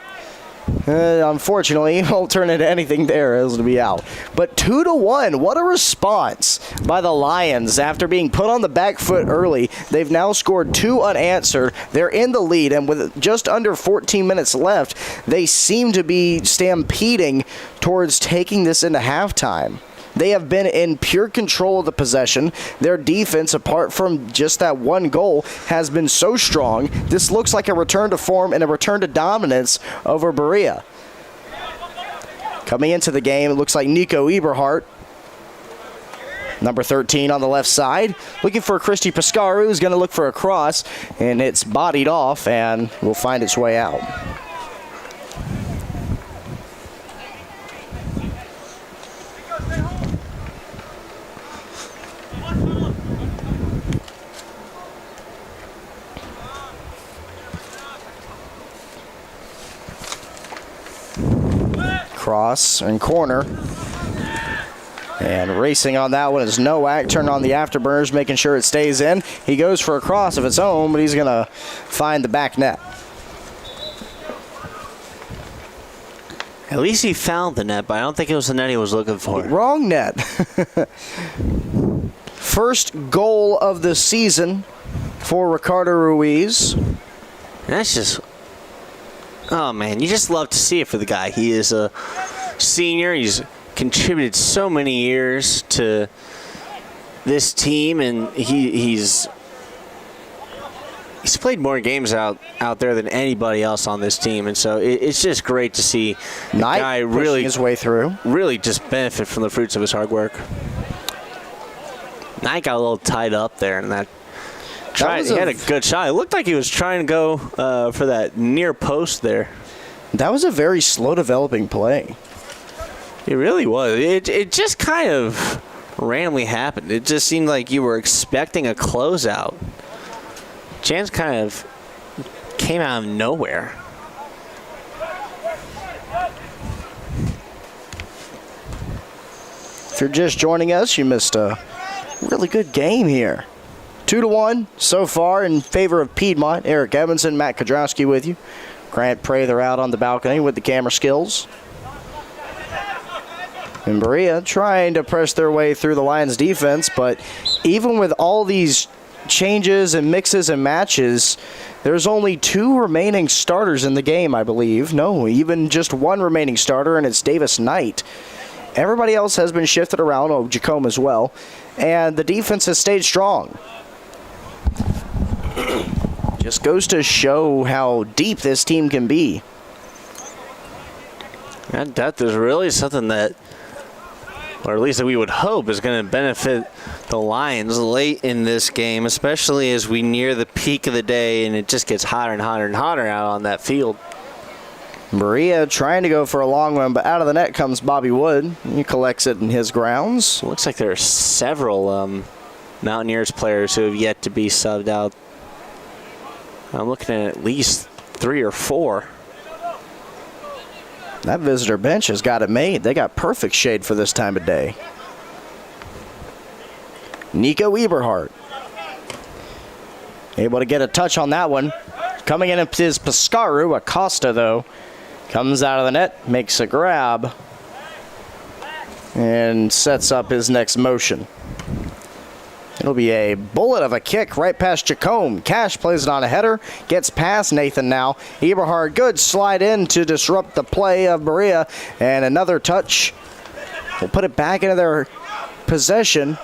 Unfortunately, it won't turn into anything there. It'll be out. But 2-1, what a response by the Lions after being put on the back foot early. They've now scored 2 unanswered. They're in the lead, and with just under 14 minutes left, they seem to be stampeding towards taking this into halftime. They have been in pure control of the possession. Their defense, apart from just that 1 goal, has been so strong. This looks like a return to form and a return to dominance over Berea. Coming into the game, it looks like Nico Eberhardt, number 13 on the left side, looking for Christy Pascaru, who's going to look for a cross, and it's bodied off and will find its way out. Cross and corner. And racing on that one is Nowak. Turning on the afterburners, making sure it stays in. He goes for a cross of its own, but he's going to find the back net. At least he found the net, but I don't think it was the net he was looking for. Wrong net. First goal of the season for Ricardo Ruiz. That's just... Oh, man, you just love to see it for the guy. He is a senior. He's contributed so many years to this team, and he's he's played more games out there than anybody else on this team, and so it's just great to see the guy really his way through. Really just benefit from the fruits of his hard work. Knight got a little tied up there in that. He had a good shot. It looked like he was trying to go for that near post there. That was a very slow developing play. It really was. It just kind of randomly happened. It just seemed like you were expecting a closeout. Chance kind of came out of nowhere. If you're just joining us, you missed a really good game here. 2-1 so far in favor of Piedmont. Eric Evanson, Matt Kodrowski with you. Grant Prather out on the balcony with the camera skills. And Berea trying to press their way through the Lions defense, but even with all these changes and mixes and matches, there's only 2 remaining starters in the game, I believe. No, even just 1 remaining starter, and it's Davis Knight. Everybody else has been shifted around, Jacome as well, and the defense has stayed strong. Just goes to show how deep this team can be. That depth is really something that, or at least that we would hope, is going to benefit the Lions late in this game, especially as we near the peak of the day and it just gets hotter and hotter and hotter out on that field. Berea trying to go for a long one, but out of the net comes Bobby Wood. He collects it in his grounds. Looks like there are several Mountaineers players who have yet to be subbed out. I'm looking at least 3 or 4. That visitor bench has got it made. They got perfect shade for this time of day. Nico Eberhardt able to get a touch on that one. Coming in is Pescaru. Acosta, though, comes out of the net, makes a grab, and sets up his next motion. It'll be a bullet of a kick right past Jacome. Cash plays it on a header, gets past Nathan now. Eberhard, good slide in to disrupt the play of Berea, and another touch will put it back into their possession,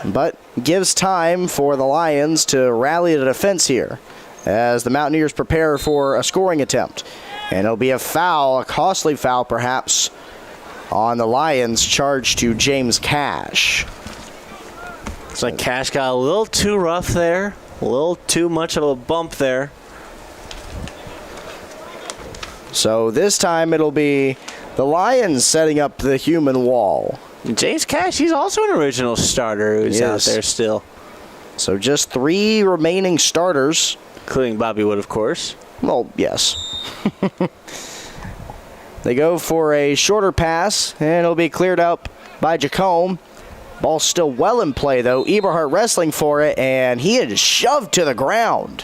but gives time for the Lions to rally the defense here as the Mountaineers prepare for a scoring attempt. And it'll be a foul, a costly foul perhaps, on the Lions, charged to James Cash. Looks like Cash got a little too rough there, a little too much of a bump there. So this time it'll be the Lions setting up the human wall. James Cash, he's also an original starter who's out there still. So just 3 remaining starters. Including Bobby Wood, of course. Well, yes. They go for a shorter pass, and it'll be cleared up by Jacome. Ball still well in play, though. Eberhardt wrestling for it, and he is shoved to the ground.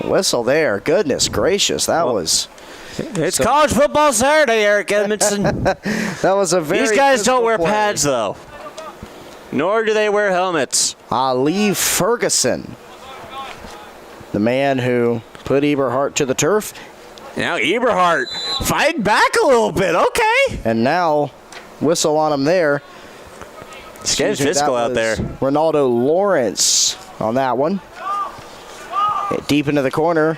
Whistle there. Goodness gracious, that was... It's college football Saturday, Eric Edmondson. That was a very... These guys don't wear pads, though. Nor do they wear helmets. Ali Ferguson, the man who put Eberhardt to the turf. Now Eberhardt fighting back a little bit. Okay. And now, whistle on him there. It's getting physical out there. Ronaldo Lawrence on that one. Deep into the corner.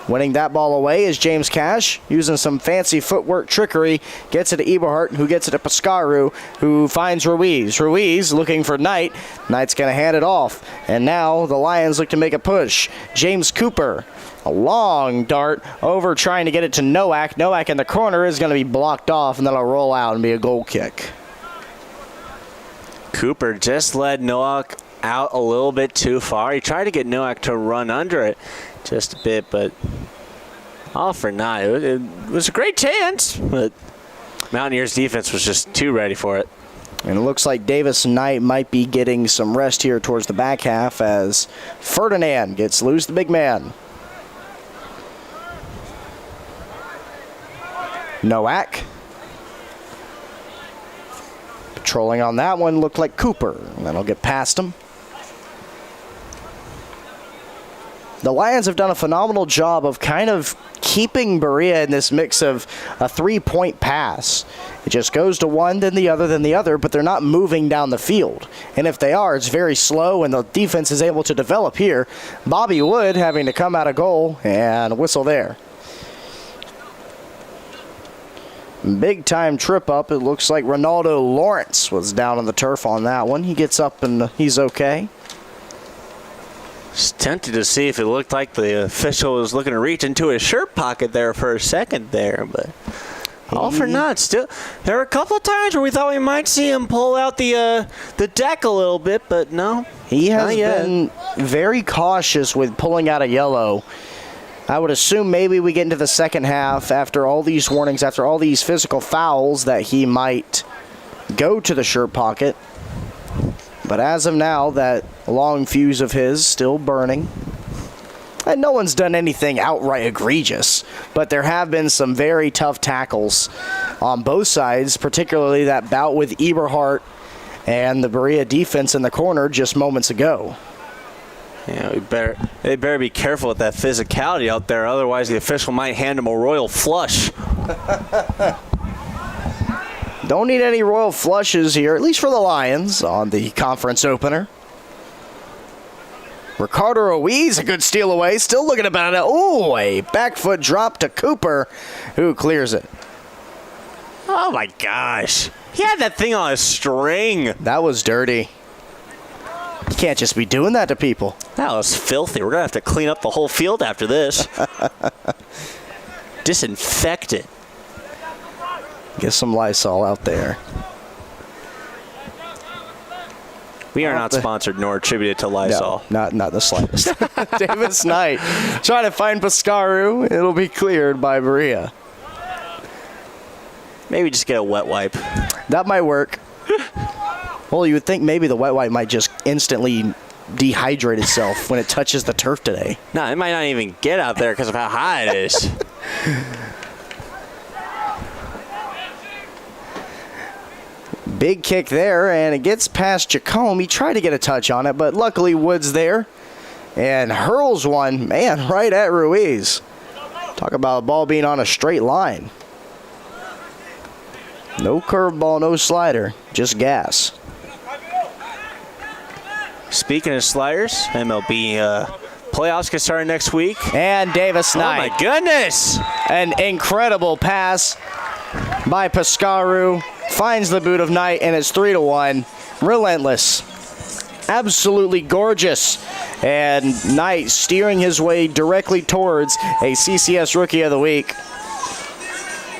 Winning that ball away is James Cash, using some fancy footwork trickery. Gets it to Eberhardt, who gets it to Pescaru, who finds Ruiz. Ruiz looking for Knight. Knight's going to hand it off. And now the Lions look to make a push. James Cooper, a long dart over trying to get it to Nowak. Nowak in the corner is going to be blocked off, and then it'll roll out and be a goal kick. Cooper just led Nowak out a little bit too far. He tried to get Nowak to run under it just a bit, but all for naught. It was a great chance, but Mountaineers defense was just too ready for it. And it looks like Davis Knight might be getting some rest here towards the back half as Ferdinand gets loose, the big man. Nowak. Patrolling on that one looked like Cooper, and then he'll get past him. The Lions have done a phenomenal job of kind of keeping Berea in this mix of a 3-point pass. It just goes to one, then the other, but they're not moving down the field. And if they are, it's very slow, and the defense is able to develop here. Bobby Wood having to come out of goal and whistle there. Big time trip up. It looks like Ronaldo Lawrence was down on the turf on that one. He gets up and he's okay. Just tempted to see if it looked like the official was looking to reach into his shirt pocket there for a second there, but all for naught. Still, there were a couple of times where we thought we might see him pull out the deck a little bit, but no. He has been very cautious with pulling out a yellow. I would assume maybe we get into the second half after all these warnings, after all these physical fouls, that he might go to the shirt pocket. But as of now, that long fuse of his still burning. And no one's done anything outright egregious, but there have been some very tough tackles on both sides, particularly that bout with Eberhardt and the Berea defense in the corner just moments ago. Yeah, they better be careful with that physicality out there, otherwise the official might hand him a royal flush. Don't need any royal flushes here, at least for the Lions, on the conference opener. Ricardo Ruiz, a good steal away, still looking about it. Ooh, a back foot drop to Cooper, who clears it. Oh my gosh. He had that thing on a string. That was dirty. You can't just be doing that to people. That was filthy. We're going to have to clean up the whole field after this. Disinfect it. Get some Lysol out there. We are not sponsored nor attributed to Lysol. No, not the slightest. Davis Knight trying to find Pescaru. It'll be cleared by Berea. Maybe just get a wet wipe. That might work. Well, you would think maybe the wet wipe might just instantly dehydrate itself when it touches the turf today. No, it might not even get out there because of how high it is. Big kick there, and it gets past Jacome. He tried to get a touch on it, but luckily Wood's there and hurls one, man, right at Ruiz. Talk about a ball being on a straight line. No curveball, no slider, just gas. Speaking of sliders, MLB playoffs get started next week. And Davis Knight. Oh, my goodness. An incredible pass by Pescaru. Finds the boot of Knight, and it's 3-1. Relentless. Absolutely gorgeous. And Knight steering his way directly towards a CCS Rookie of the Week.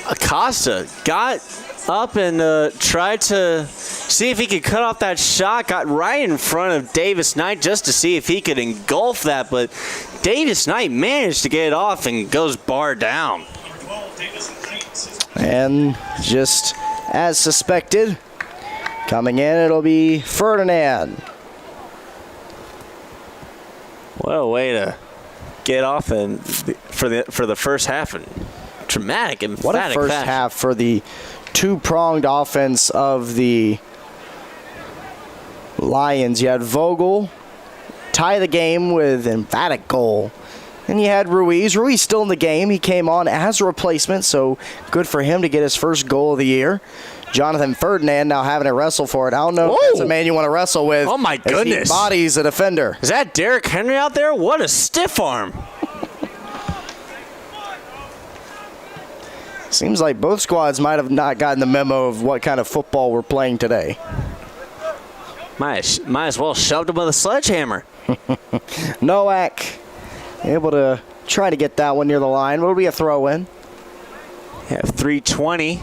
Acosta got up and tried to see if he could cut off that shot. Got right in front of Davis Knight just to see if he could engulf that, but Davis Knight managed to get it off and goes bar down. And just as suspected, coming in, it'll be Ferdinand. What a way to get off and for the first half. And dramatic, emphatic What a first fashion. half for the two-pronged offense of the Lions. You had Vogel tie the game with an emphatic goal. And you had Ruiz. Ruiz still in the game. He came on as a replacement, so good for him to get his first goal of the year. Jonathan Ferdinand now having to wrestle for it. I don't know if that's a man you want to wrestle with. Oh, my goodness. He bodies a defender. Is that Derrick Henry out there? What a stiff arm. Seems like both squads might have not gotten the memo of what kind of football we're playing today. Might as well shoved him with a sledgehammer. Nowak able to try to get that one near the line. Will be a throw-in. Yeah, 3:20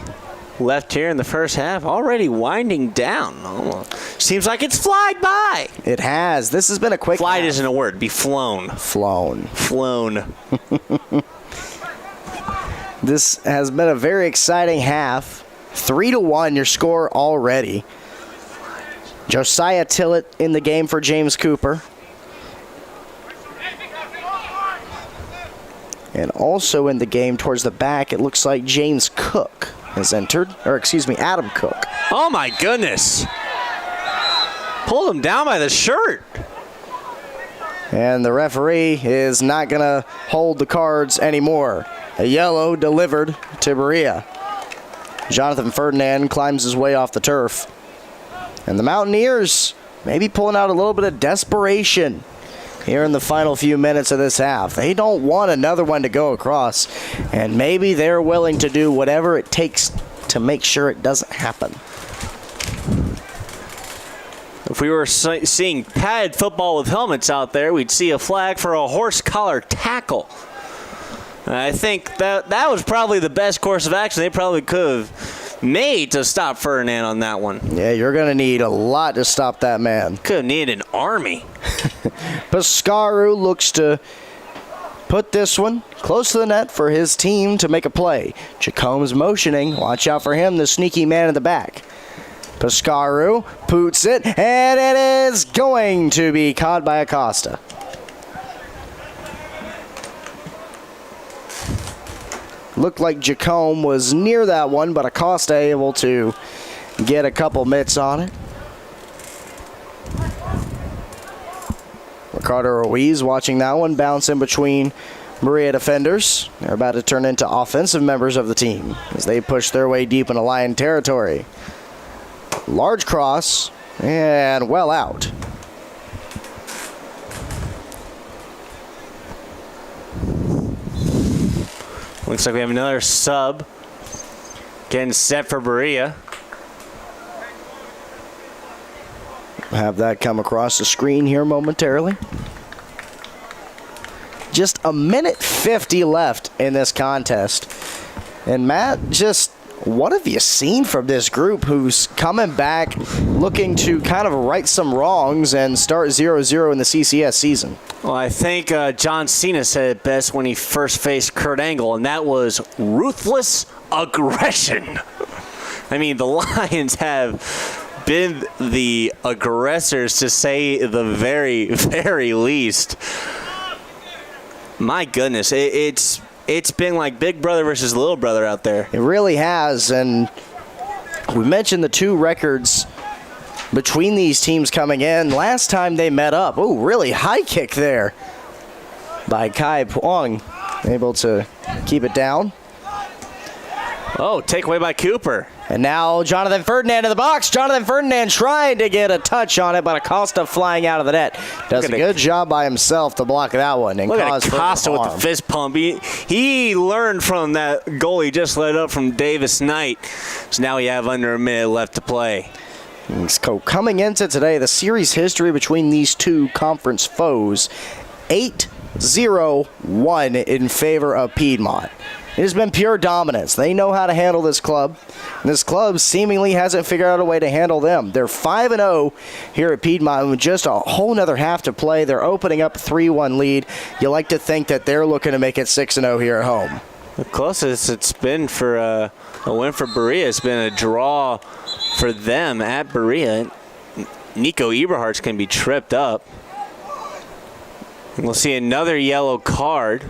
left here in the first half. Already winding down. Oh, seems like it's flied by. It has. This has been a quick Flied half. isn't a word. Be flown. Flown. Flown. This has been a very exciting half. 3-1 your score already. Josiah Tillett in the game for James Cooper. And also in the game towards the back, it looks like James Cook has entered. Or excuse me, Adam Cook. Oh my goodness. Pulled him down by the shirt. And the referee is not going to hold the cards anymore. A yellow delivered to Berea. Jonathan Ferdinand climbs his way off the turf. And the Mountaineers maybe pulling out a little bit of desperation here in the final few minutes of this half. They don't want another one to go across. And maybe they're willing to do whatever it takes to make sure it doesn't happen. If we were seeing padded football with helmets out there, we'd see a flag for a horse collar tackle. I think that was probably the best course of action they probably could have made to stop Ferdinand on that one. Yeah, you're going to need a lot to stop that man. Could have needed an army. Pescaru looks to put this one close to the net for his team to make a play. Jacomb's motioning. Watch out for him, the sneaky man in the back. Pescaru poots it, and it is going to be caught by Acosta. Looked like Jacomb was near that one, but Acosta able to get a couple mitts on it. Ricardo Ruiz watching that one bounce in between Berea defenders. They're about to turn into offensive members of the team as they push their way deep into Lion territory. Large cross, and well out. Looks like we have another sub getting set for Berea. Have that come across the screen here momentarily. Just a minute 50 left in this contest. And Matt, just what have you seen from this group who's coming back looking to kind of right some wrongs and start 0-0 in the CCS season? Well, I think John Cena said it best when he first faced Kurt Angle, and that was ruthless aggression. I mean, the Lions have been the aggressors, to say the very, very least. My goodness, it's been like big brother versus little brother out there. It really has, and we mentioned the two records between these teams coming in. Last time they met up, really high kick there by Kai Puang, able to keep it down. Oh, takeaway by Cooper. And now Jonathan Ferdinand in the box. Jonathan Ferdinand trying to get a touch on it, but Acosta flying out of the net. Does a good job by himself to block that one. And look at Acosta with the fist pump. He learned from that goal he just let up from Davis Knight. So now we have under a minute left to play. So coming into today, the series history between these two conference foes, 8-0-1 in favor of Piedmont. It has been pure dominance. They know how to handle this club. And this club seemingly hasn't figured out a way to handle them. They're 5-0 here at Piedmont with just a whole nother half to play. They're opening up a 3-1 lead. You like to think that they're looking to make it 6-0 here at home. The closest it's been for a win for Berea has been a draw for them at Berea. Nico Eberhardt's going to be tripped up. And we'll see another yellow card.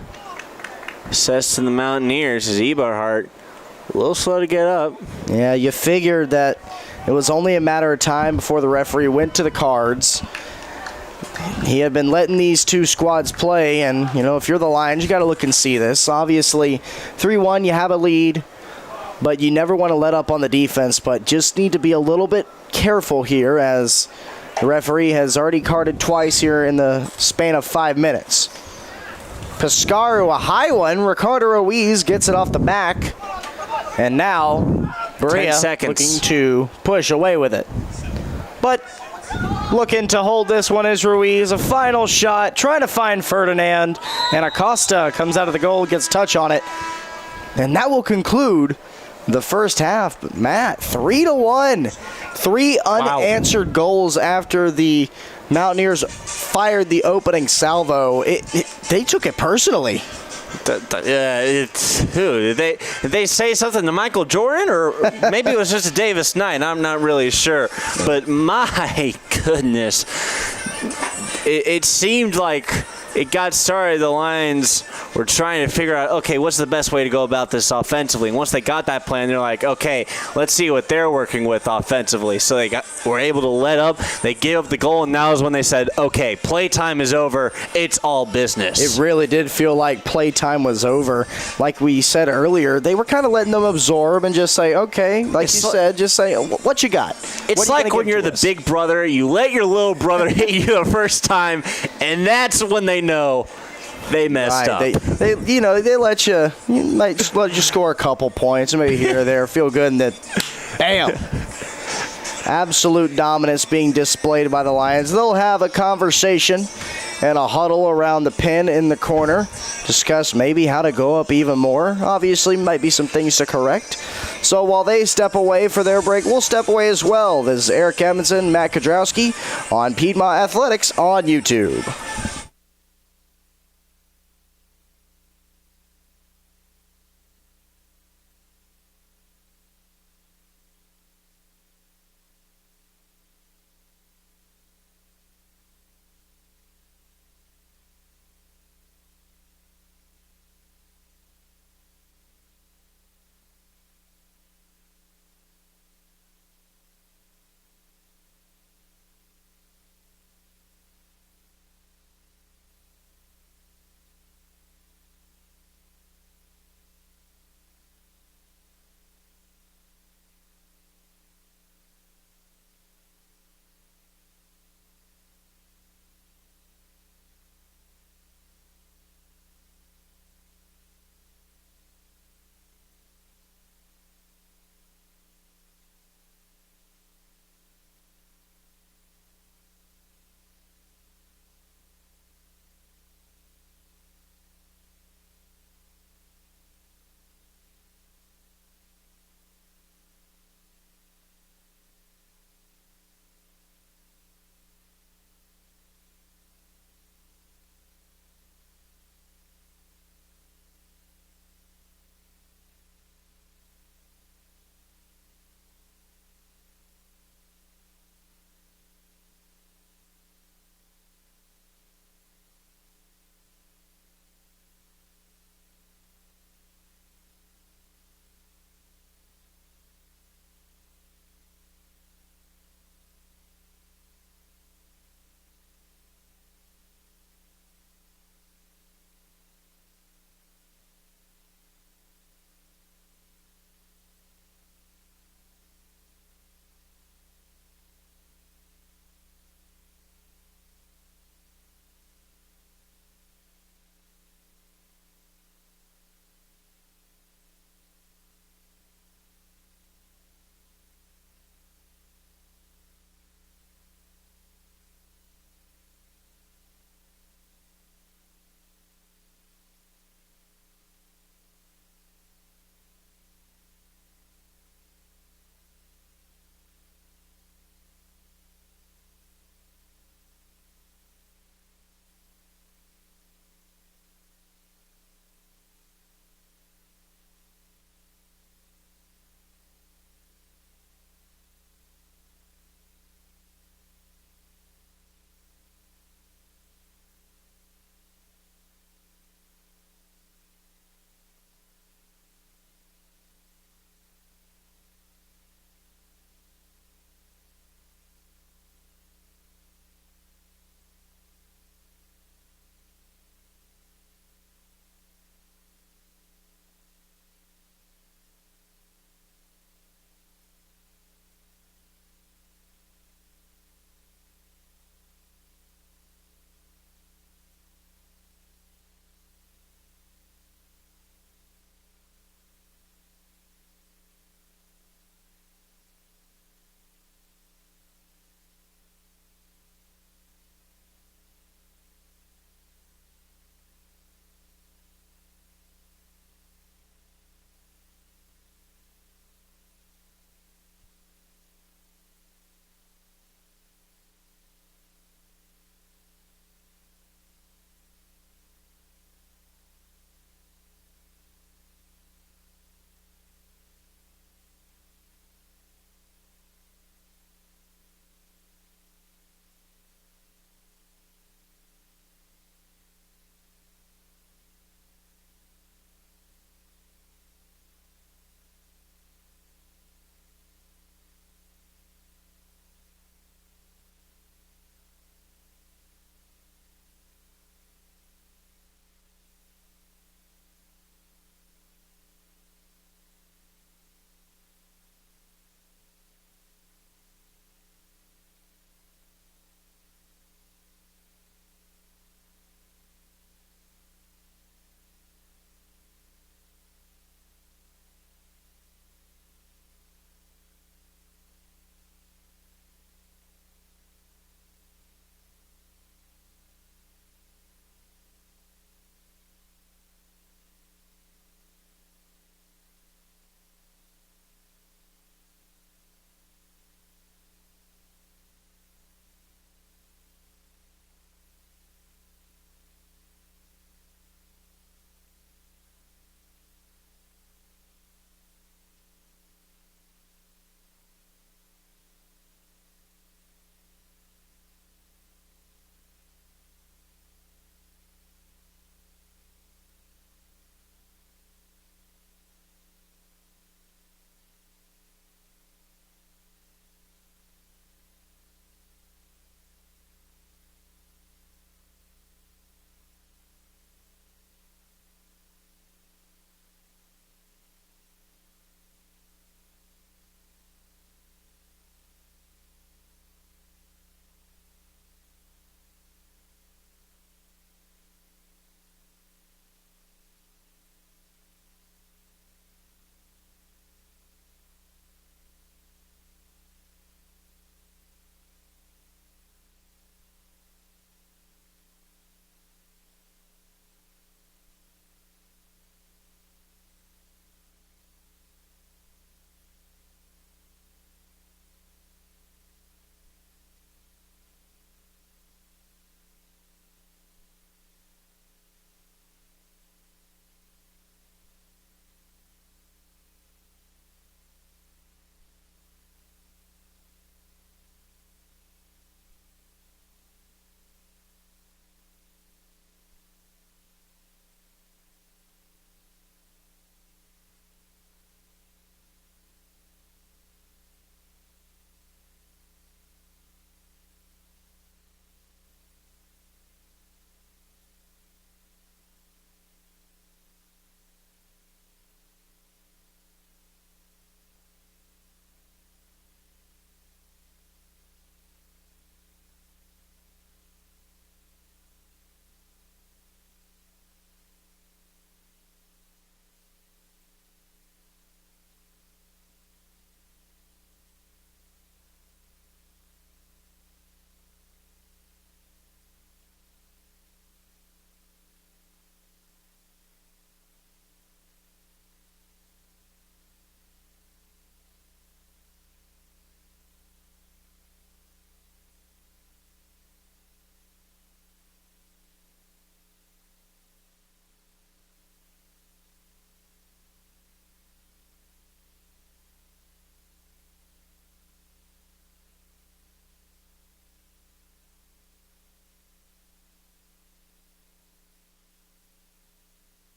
Says to the Mountaineers is Eberhardt. A little slow to get up. Yeah, you figured that it was only a matter of time before the referee went to the cards. He had been letting these two squads play, and, if you're the Lions, you got to look and see this. Obviously, 3-1, you have a lead, but you never want to let up on the defense, but just need to be a little bit careful here as the referee has already carded twice here in the span of 5 minutes. Pescaru, a high one. Ricardo Ruiz gets it off the back. And now, Berea looking to push away with it. But looking to hold this one is Ruiz. A final shot, trying to find Ferdinand. And Acosta comes out of the goal, gets touch on it. And that will conclude the first half. But Matt, 3-1. 3 unanswered goals after the Mountaineers fired the opening salvo. They took it personally. Did they say something to Michael Jordan, or maybe it was just a Davis Knight? I'm not really sure. But my goodness, it seemed like it got started, the Lions were trying to figure out, okay, what's the best way to go about this offensively? And once they got that plan, they're like, okay, let's see what they're working with offensively. So they were able to let up. They gave up the goal, and now is when they said, okay, playtime is over. It's all business. It really did feel like playtime was over. Like we said earlier, they were kind of letting them absorb and just say, okay, like you said, just say, what you got? It's like when you're the big brother, you let your little brother hit you the first time, and that's when they know they messed up. They let you might just let you score a couple points, maybe here or there, feel good, and then bam. Absolute dominance being displayed by the Lions. They'll have a conversation and a huddle around the pin in the corner, discuss maybe how to go up even more. Obviously, might be some things to correct. So while they step away for their break, we'll step away as well. This is Eric Edmondson, Matt Kodrowski on Piedmont Athletics on YouTube.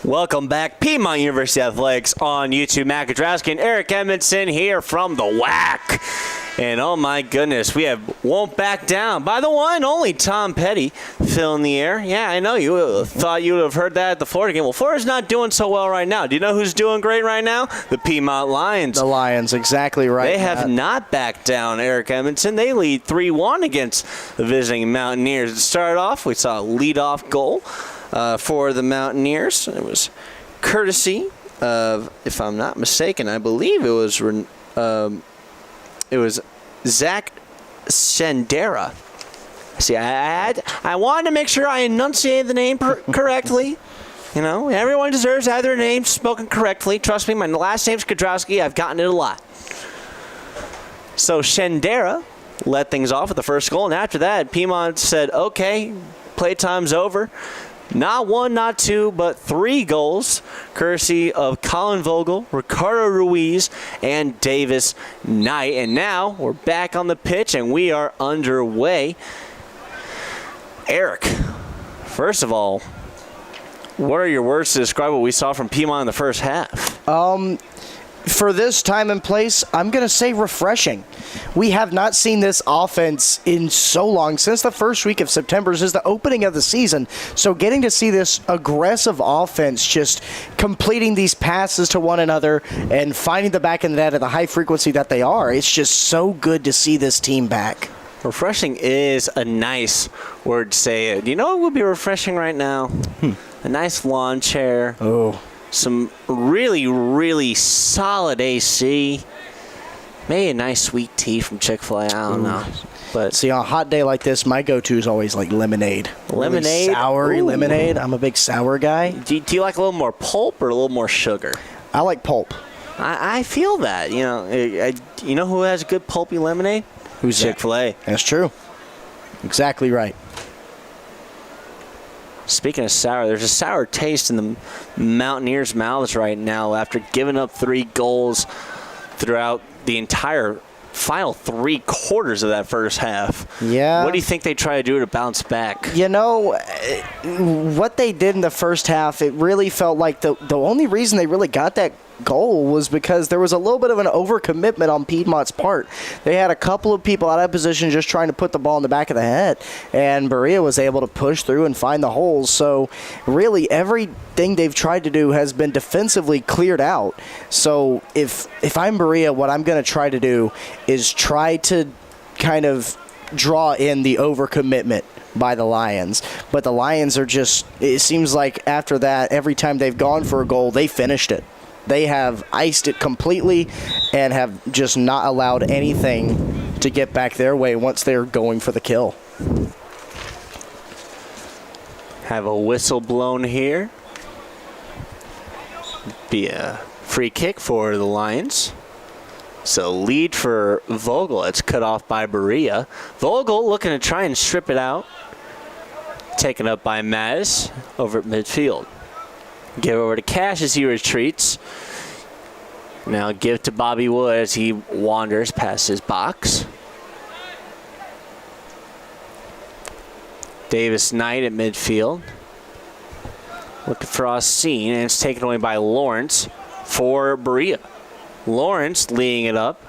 Welcome back, Piedmont University Athletics on YouTube. Matt Kudrowski and Eric Edmondson here from the WAC. And oh my goodness, we have Won't Back Down by the one and only Tom Petty filling the air. Yeah, I know you thought you would have heard that at the Florida game. Well, Florida's not doing so well right now. Do you know who's doing great right now? The Piedmont Lions. The Lions, exactly right. They have not backed down, Eric Edmondson. They lead 3-1 against the visiting Mountaineers. To start off, we saw a leadoff goal for the Mountaineers. It was courtesy of, if I'm not mistaken, I believe it was Zach Shendera. See, I wanted to make sure I enunciated the name correctly. You know, everyone deserves to have their name spoken correctly. Trust me, my last name's Kudrowski. I've gotten it a lot. So Shendera led things off with the first goal, and after that, Piedmont said, okay, playtime's over. Not one, not two, but 3 goals, courtesy of Colin Vogel, Ricardo Ruiz, and Davis Knight. And now we're back on the pitch, and we are underway. Eric, first of all, what are your words to describe what we saw from Piedmont in the first half? For this time and place, I'm going to say refreshing. We have not seen this offense in so long, since the first week of September, since the opening of the season. So getting to see this aggressive offense just completing these passes to one another and finding the back of the net at the high frequency that they are, it's just so good to see this team back. Refreshing is a nice word to say it. You know what would be refreshing right now? A nice lawn chair. Oh. Some really, really solid AC. Maybe a nice sweet tea from Chick-fil-A. I don't know. But see, on a hot day like this, my go-to is always like lemonade. Lemonade? Really soury Ooh. lemonade. I'm a big sour guy. Do you like a little more pulp or a little more sugar? I like pulp. I feel that. You know, you know who has good pulpy lemonade? Who's Chick-fil-A. That's true. Exactly right. Speaking of sour, there's a sour taste in the Mountaineers' mouths right now after giving up 3 goals throughout the entire final 3 quarters of that first half. Yeah. What do you think they try to do to bounce back? You know, what they did in the first half, it really felt like the only reason they really got that goal was because there was a little bit of an overcommitment on Piedmont's part. They had a couple of people out of position just trying to put the ball in the back of the head, and Berea was able to push through and find the holes. So really everything they've tried to do has been defensively cleared out. So if I'm Berea, what I'm going to try to do is try to kind of draw in the overcommitment by the Lions. But the Lions are just, it seems like after that, every time they've gone for a goal, they finished it. They have iced it completely and have just not allowed anything to get back their way once they're going for the kill. Have a whistle blown here. Be a free kick for the Lions. So lead for Vogel. It's cut off by Berea. Vogel looking to try and strip it out. Taken up by Maz over at midfield. Give over to Cash as he retreats. Now give to Bobby Wood as he wanders past his box. Davis Knight at midfield. Looking for Austin, and it's taken away by Lawrence for Berea. Lawrence leading it up.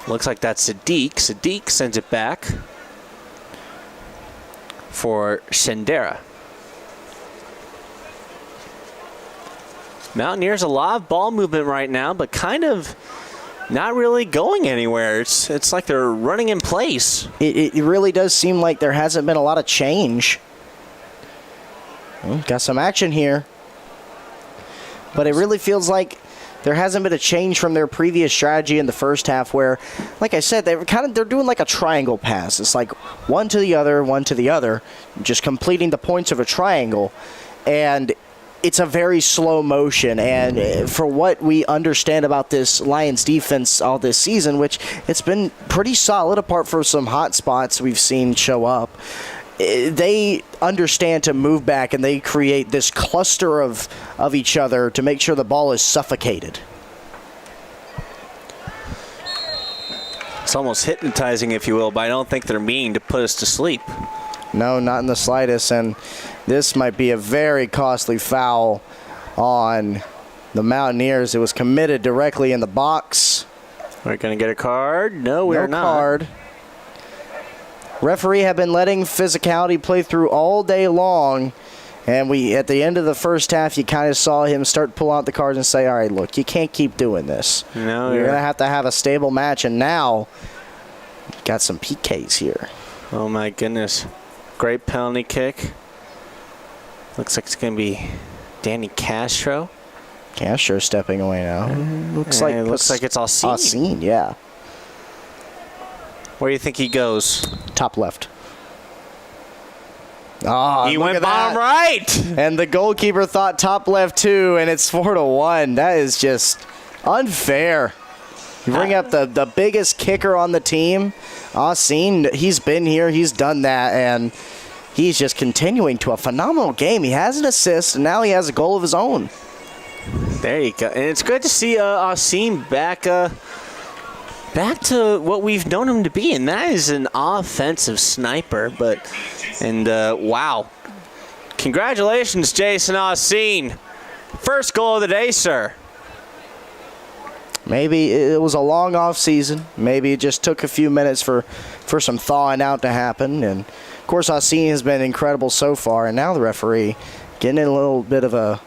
Looks like that's Sadiq. Sadiq sends it back for Shendera. Mountaineers, a lot of ball movement right now, but kind of not really going anywhere. It's like they're running in place. It really does seem like there hasn't been a lot of change. Well, got some action here. But it really feels like there hasn't been a change from their previous strategy in the first half where, like I said, they're doing like a triangle pass. It's like one to the other, just completing the points of a triangle. And it's a very slow motion, and for what we understand about this Lions defense all this season, which it's been pretty solid apart from some hot spots we've seen show up, they understand to move back, and they create this cluster of each other to make sure the ball is suffocated. It's almost hypnotizing, if you will, but I don't think they're meaning to put us to sleep. No, not in the slightest. And this might be a very costly foul on the Mountaineers. It was committed directly in the box. We're going to get a card? No, we're not. No card. Referee have been letting physicality play through all day long. And at the end of the first half, you kind of saw him start to pull out the cards and say, all right, look, you can't keep doing this. No, You're going to have a stable match. And now, got some PKs here. Oh, my goodness. Great penalty kick. Looks like it's going to be Danny Castro. Castro stepping away now. Looks like it's Alcine. Alcine, yeah. Where do you think he goes? Top left. Oh, he went bottom right. And the goalkeeper thought top left too, and it's 4-1. That is just unfair. You bring up the biggest kicker on the team. Alcine, he's been here, he's done that, and he's just continuing to a phenomenal game. He has an assist, and now he has a goal of his own. There you go. And it's good to see Alcine back to what we've known him to be, and that is an offensive sniper. Wow. Congratulations, Jason Alcine. First goal of the day, sir. Maybe it was a long off season. Maybe it just took a few minutes for some thawing out to happen. And, of course, Alcine has been incredible so far, and now the referee getting in a little bit of a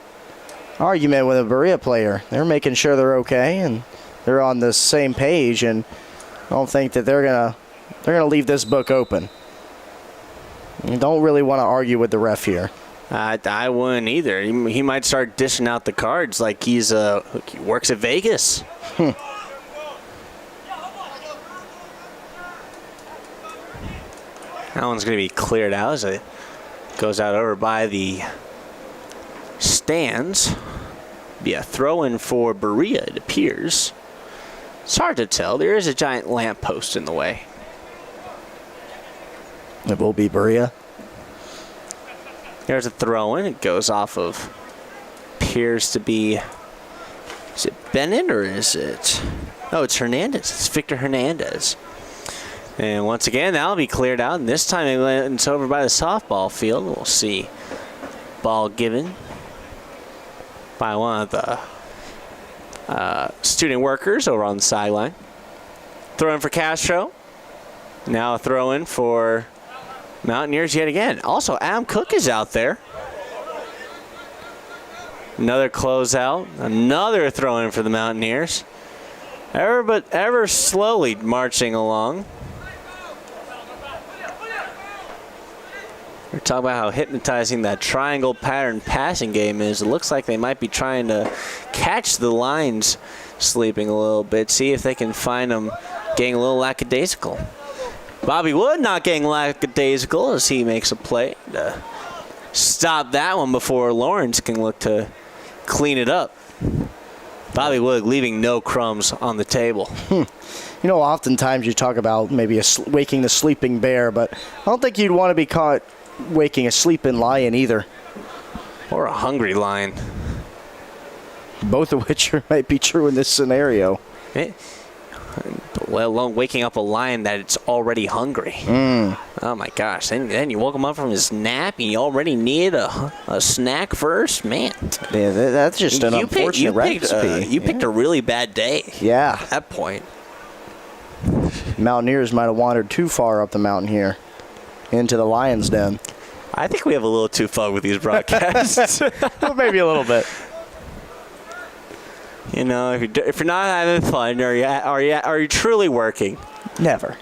argument with a Berea player. They're making sure they're okay and they're on the same page, and I don't think that they're gonna leave this book open. You don't really want to argue with the ref here. I wouldn't either. He might start dishing out the cards like he works at Vegas. That one's going to be cleared out as it goes out over by the stands. Be a throw-in for Berea, it appears. It's hard to tell. There is a giant lamppost in the way. It will be Berea. There's a throw-in. It goes off of, appears to be, is it Bennett or is it? Oh, it's Hernandez. It's Victor Hernandez. And once again, that'll be cleared out. And this time it's over by the softball field. We'll see. Ball given by one of the student workers over on the sideline. Throw in for Castro. Now a throw in for Mountaineers yet again. Also, Adam Cook is out there. Another closeout. Another throw in for the Mountaineers. Ever slowly marching along. We're talking about how hypnotizing that triangle pattern passing game is. It looks like they might be trying to catch the Lions sleeping a little bit, see if they can find them getting a little lackadaisical. Bobby Wood not getting lackadaisical as he makes a play to stop that one before Lawrence can look to clean it up. Bobby Wood leaving no crumbs on the table. You know, oftentimes you talk about maybe waking the sleeping bear, but I don't think you'd want to be caught waking a sleeping lion either. Or a hungry lion. Both of which might be true in this scenario. Let alone waking up a lion that it's already hungry. Oh my gosh. Then you woke him up from his nap and you already need a snack first? Man. Yeah, that's just an unfortunate recipe. You picked a really bad day. Yeah. At that point. Mountaineers might have wandered too far up the mountain here into the Lions' den. I think we have a little too fun with these broadcasts. Well, maybe a little bit. You know, if you're not having fun, are you truly working? Never.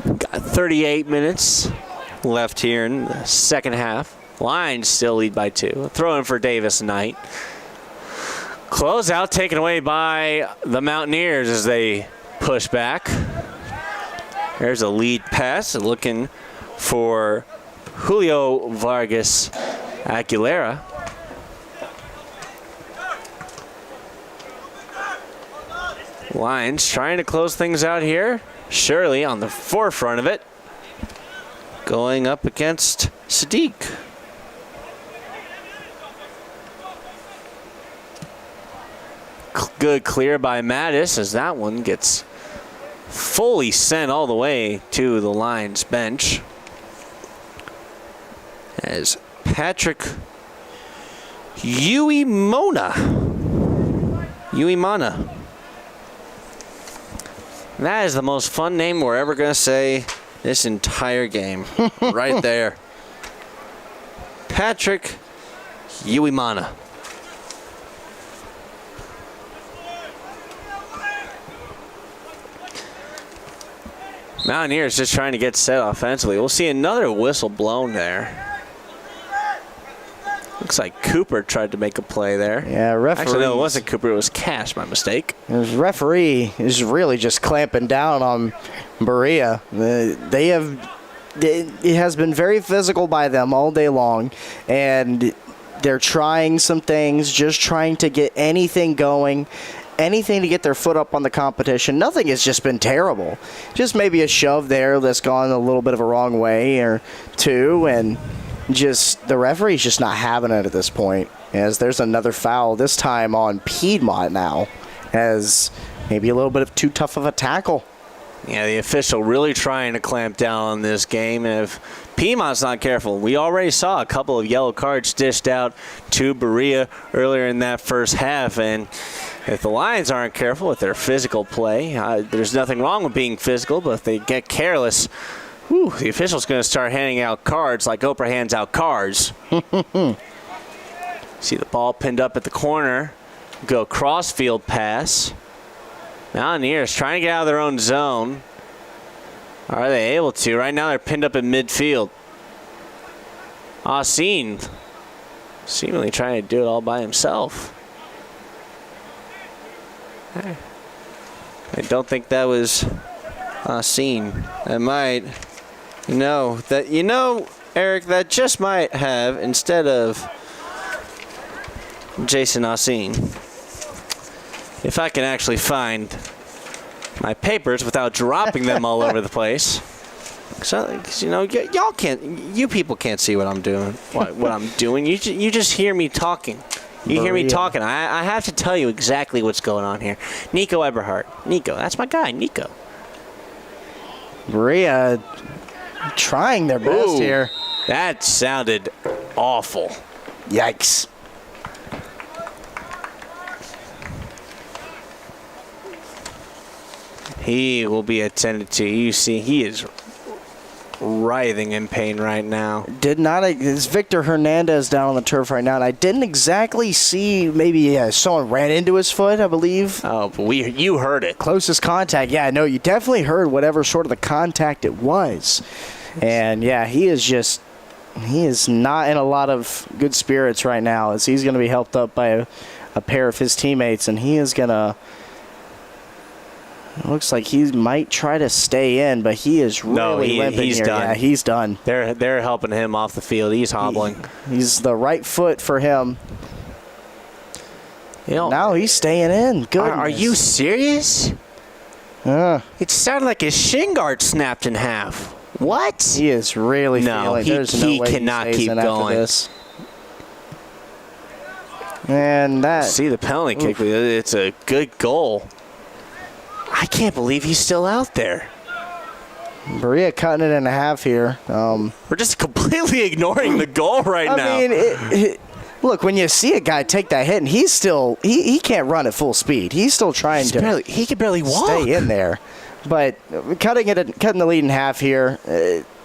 Got 38 minutes left here in the second half. Lions still lead by 2. Throw in for Davis Knight. Closeout taken away by the Mountaineers as they push back. There's a lead pass looking for Julio Vargas Aguilera. Lions trying to close things out here. Shirley on the forefront of it. Going up against Sadiq. Good clear by Mattis as that one gets fully sent all the way to the Lions bench as Patrick Uemona. That is the most fun name we're ever going to say this entire game. Right there. Patrick Uemona. Mountaineers just trying to get set offensively. We'll see another whistle blown there. Looks like Cooper tried to make a play there. Yeah, referee. Actually, no, it wasn't Cooper. It was Cash. My mistake. The referee is really just clamping down on Berea. It has been very physical by them all day long, and they're trying some things, just trying to get anything going, anything to get their foot up on the competition. Nothing has just been terrible. Just maybe a shove there that's gone a little bit of a wrong way or two, and just the referee's just not having it at this point, as there's another foul, this time on Piedmont now, as maybe a little bit of too tough of a tackle. Yeah, the official really trying to clamp down on this game, and if Piedmont's not careful, we already saw a couple of yellow cards dished out to Berea earlier in that first half, and if the Lions aren't careful with their physical play, there's nothing wrong with being physical, but if they get careless, the official's going to start handing out cards like Oprah hands out cars. See the ball pinned up at the corner. Go cross-field pass. Mountaineers trying to get out of their own zone. Are they able to? Right now they're pinned up in midfield. Asin seemingly trying to do it all by himself. I don't think that was Asin. That might... Eric, that just might have, instead of Jason Asin. If I can actually find my papers without dropping them all over the place. So, y'all can't, you people can't see what I'm doing. What I'm doing. You just hear me talking. You hear me talking. I have to tell you exactly what's going on here. Nico Eberhardt. Nico, that's my guy, Nico. Berea trying their best here. That sounded awful. Yikes. He will be attended to. You see, he is writhing in pain right now. It's Victor Hernandez down on the turf right now, and I didn't exactly see, maybe someone ran into his foot, I believe. Oh, but you heard it. Closest contact. Yeah, no, you definitely heard whatever sort of the contact it was. And, yeah, he is not in a lot of good spirits right now, as he's going to be helped up by a pair of his teammates, and he is going to... It looks like he might try to stay in, but he is really limping he's here. Done. Yeah, he's done. They're helping him off the field. He's hobbling. He's the right foot for him. Now he's staying in. Good. Are you serious? It sounded like his shin guard snapped in half. What? He is really feeling. There's no way cannot he stays keep in after going. This. And that. See the penalty kick. It's a good goal. I can't believe he's still out there. Berea cutting it in half here. We're just completely ignoring the goal now. I mean, look, when you see a guy take that hit, and he's still he can't run at full speed. He's still trying he can barely walk. Stay in there. But cutting the lead in half here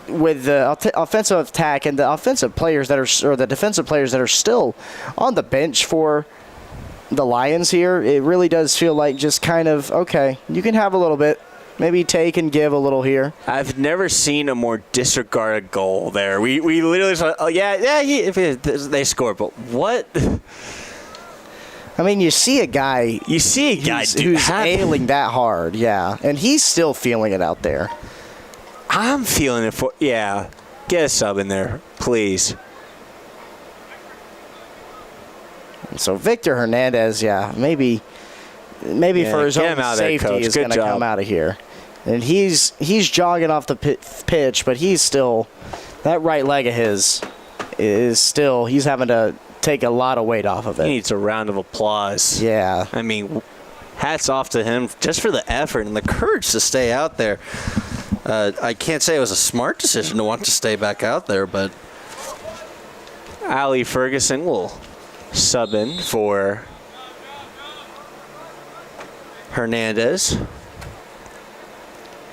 with the offensive attack and the offensive players the defensive players that are still on the bench for the Lions here, it really does feel like just kind of, okay, you can have a little bit. Maybe take and give a little here. I've never seen a more disregarded goal there. We literally thought, they scored, but what? I mean, you see a guy who's ailing that hard, yeah, and he's still feeling it out there. I'm feeling it get a sub in there, please. So Victor Hernandez, maybe for his own safety is going to come out of here. And he's jogging off the pitch, but he's still, that right leg of his is still, he's having to take a lot of weight off of it. He needs a round of applause. Yeah. I mean, hats off to him just for the effort and the courage to stay out there. I can't say it was a smart decision to want to stay back out there, but Allie Ferguson will sub in for Hernandez.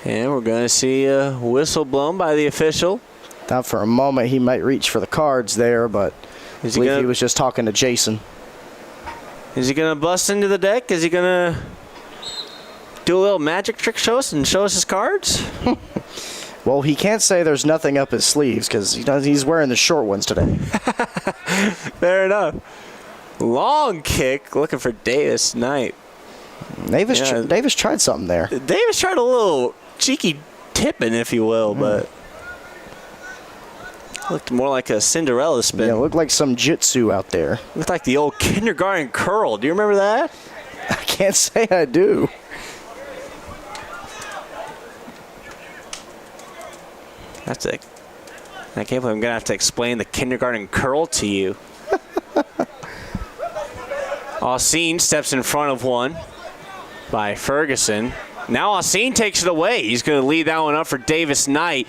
And we're going to see a whistle blown by the official. Thought for a moment he might reach for the cards there, but I believe he was just talking to Jason. Is he going to bust into the deck? Is he going to do a little magic trick show us and show us his cards? Well, he can't say there's nothing up his sleeves because he's wearing the short ones today. Fair enough. Long kick, looking for Davis Knight. Davis tried something there. Davis tried a little cheeky tipping, if you will, but looked more like a Cinderella spin. Yeah, looked like some jitsu out there. Looked like the old kindergarten curl. Do you remember that? I can't say I do. I can't believe I'm going to have to explain the kindergarten curl to you. Alcine steps in front of one by Ferguson. Now Alcine takes it away. He's going to lead that one up for Davis Knight.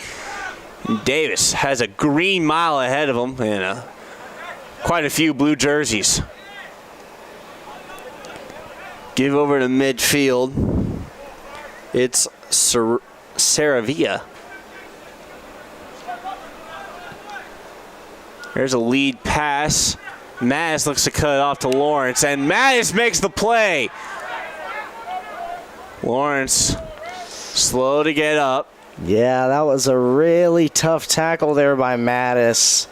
And Davis has a green mile ahead of him and quite a few blue jerseys. give over to midfield. It's Saravia. There's a lead pass. Mattis looks to cut it off to Lawrence, and Mattis makes the play. Lawrence slow to get up. Yeah, that was a really tough tackle there by Mattis.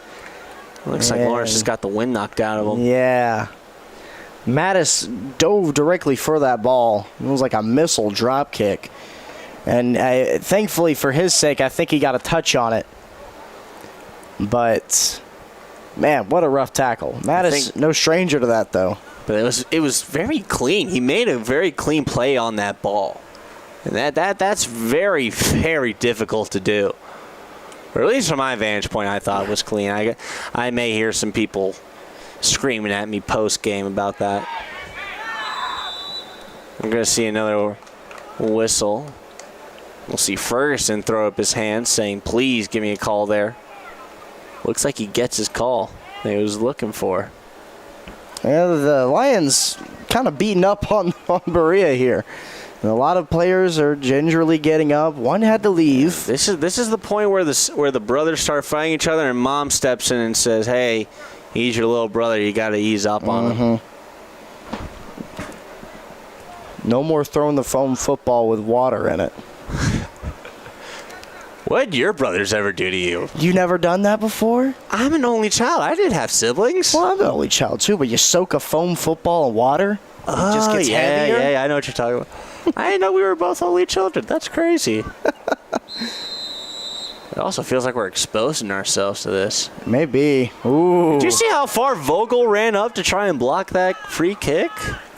Looks like Lawrence just got the wind knocked out of him. Yeah. Mattis dove directly for that ball. It was like a missile drop kick. And thankfully for his sake, I think he got a touch on it. But, man, what a rough tackle. Mattis, no stranger to that, though. But it was very clean. He made a very clean play on that ball. And that's very, very difficult to do. Or at least from my vantage point, I thought it was clean. I may hear some people screaming at me post-game about that. I'm going to see another whistle. We'll see Ferguson throw up his hand saying, please give me a call there. Looks like he gets his call that he was looking for. Yeah, the Lions kind of beating up on Berea here. And a lot of players are gingerly getting up. One had to leave. This is the point where the brothers start fighting each other, and Mom steps in and says, "Hey, he's your little brother. You got to ease up on him." No more throwing the foam football with water in it. What did your brothers ever do to you? You never done that before? I'm an only child. I didn't have siblings. Well, I'm an only child too, but you soak a foam football in water? It just gets heavier? Yeah, I know what you're talking about. I didn't know we were both only children. That's crazy. It also feels like we're exposing ourselves to this. Maybe. Ooh. Did you see how far Vogel ran up to try and block that free kick?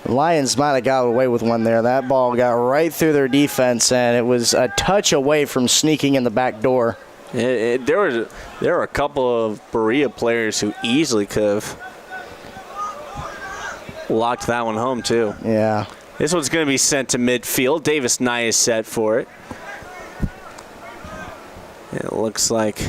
The Lions might have got away with one there. That ball got right through their defense, and it was a touch away from sneaking in the back door. There were a couple of Berea players who easily could have locked that one home, too. Yeah. This one's going to be sent to midfield. Davis Nye is set for it. It looks like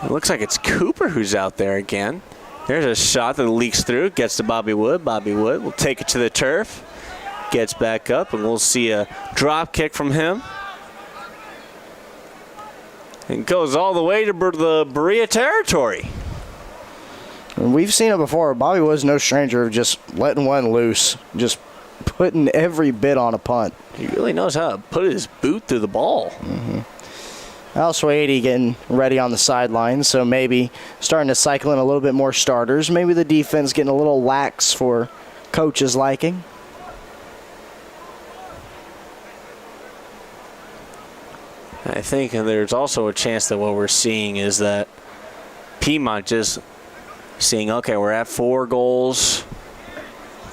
it's Cooper who's out there again. There's a shot that leaks through, gets to Bobby Wood. Bobby Wood will take it to the turf, gets back up, and we'll see a drop kick from him. It goes all the way to the Berea territory. We've seen it before. Bobby was no stranger of just letting one loose, just putting every bit on a punt. He really knows how to put his boot through the ball. Al Swady getting ready on the sidelines, so maybe starting to cycle in a little bit more starters. Maybe the defense getting a little lax for coach's liking. I think there's also a chance that what we're seeing is that Piedmont just seeing, okay, we're at 4 goals.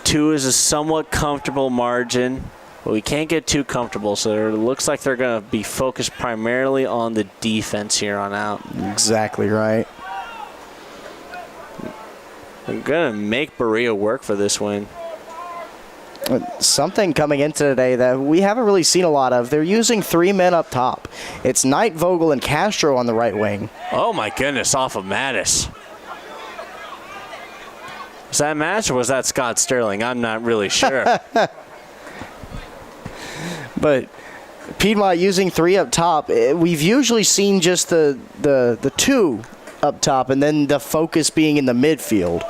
2 is a somewhat comfortable margin, but we can't get too comfortable. So it looks like they're going to be focused primarily on the defense here on out. Exactly right. They're going to make Berea work for this win. Something coming into today that we haven't really seen a lot of. They're using 3 men up top. It's Knight, Vogel, and Castro on the right wing. Oh, my goodness, off of Mattis. Was that Mattis or was that Scott Sterling? I'm not really sure. But Piedmont using 3 up top. We've usually seen just the 2 up top and then the focus being in the midfield.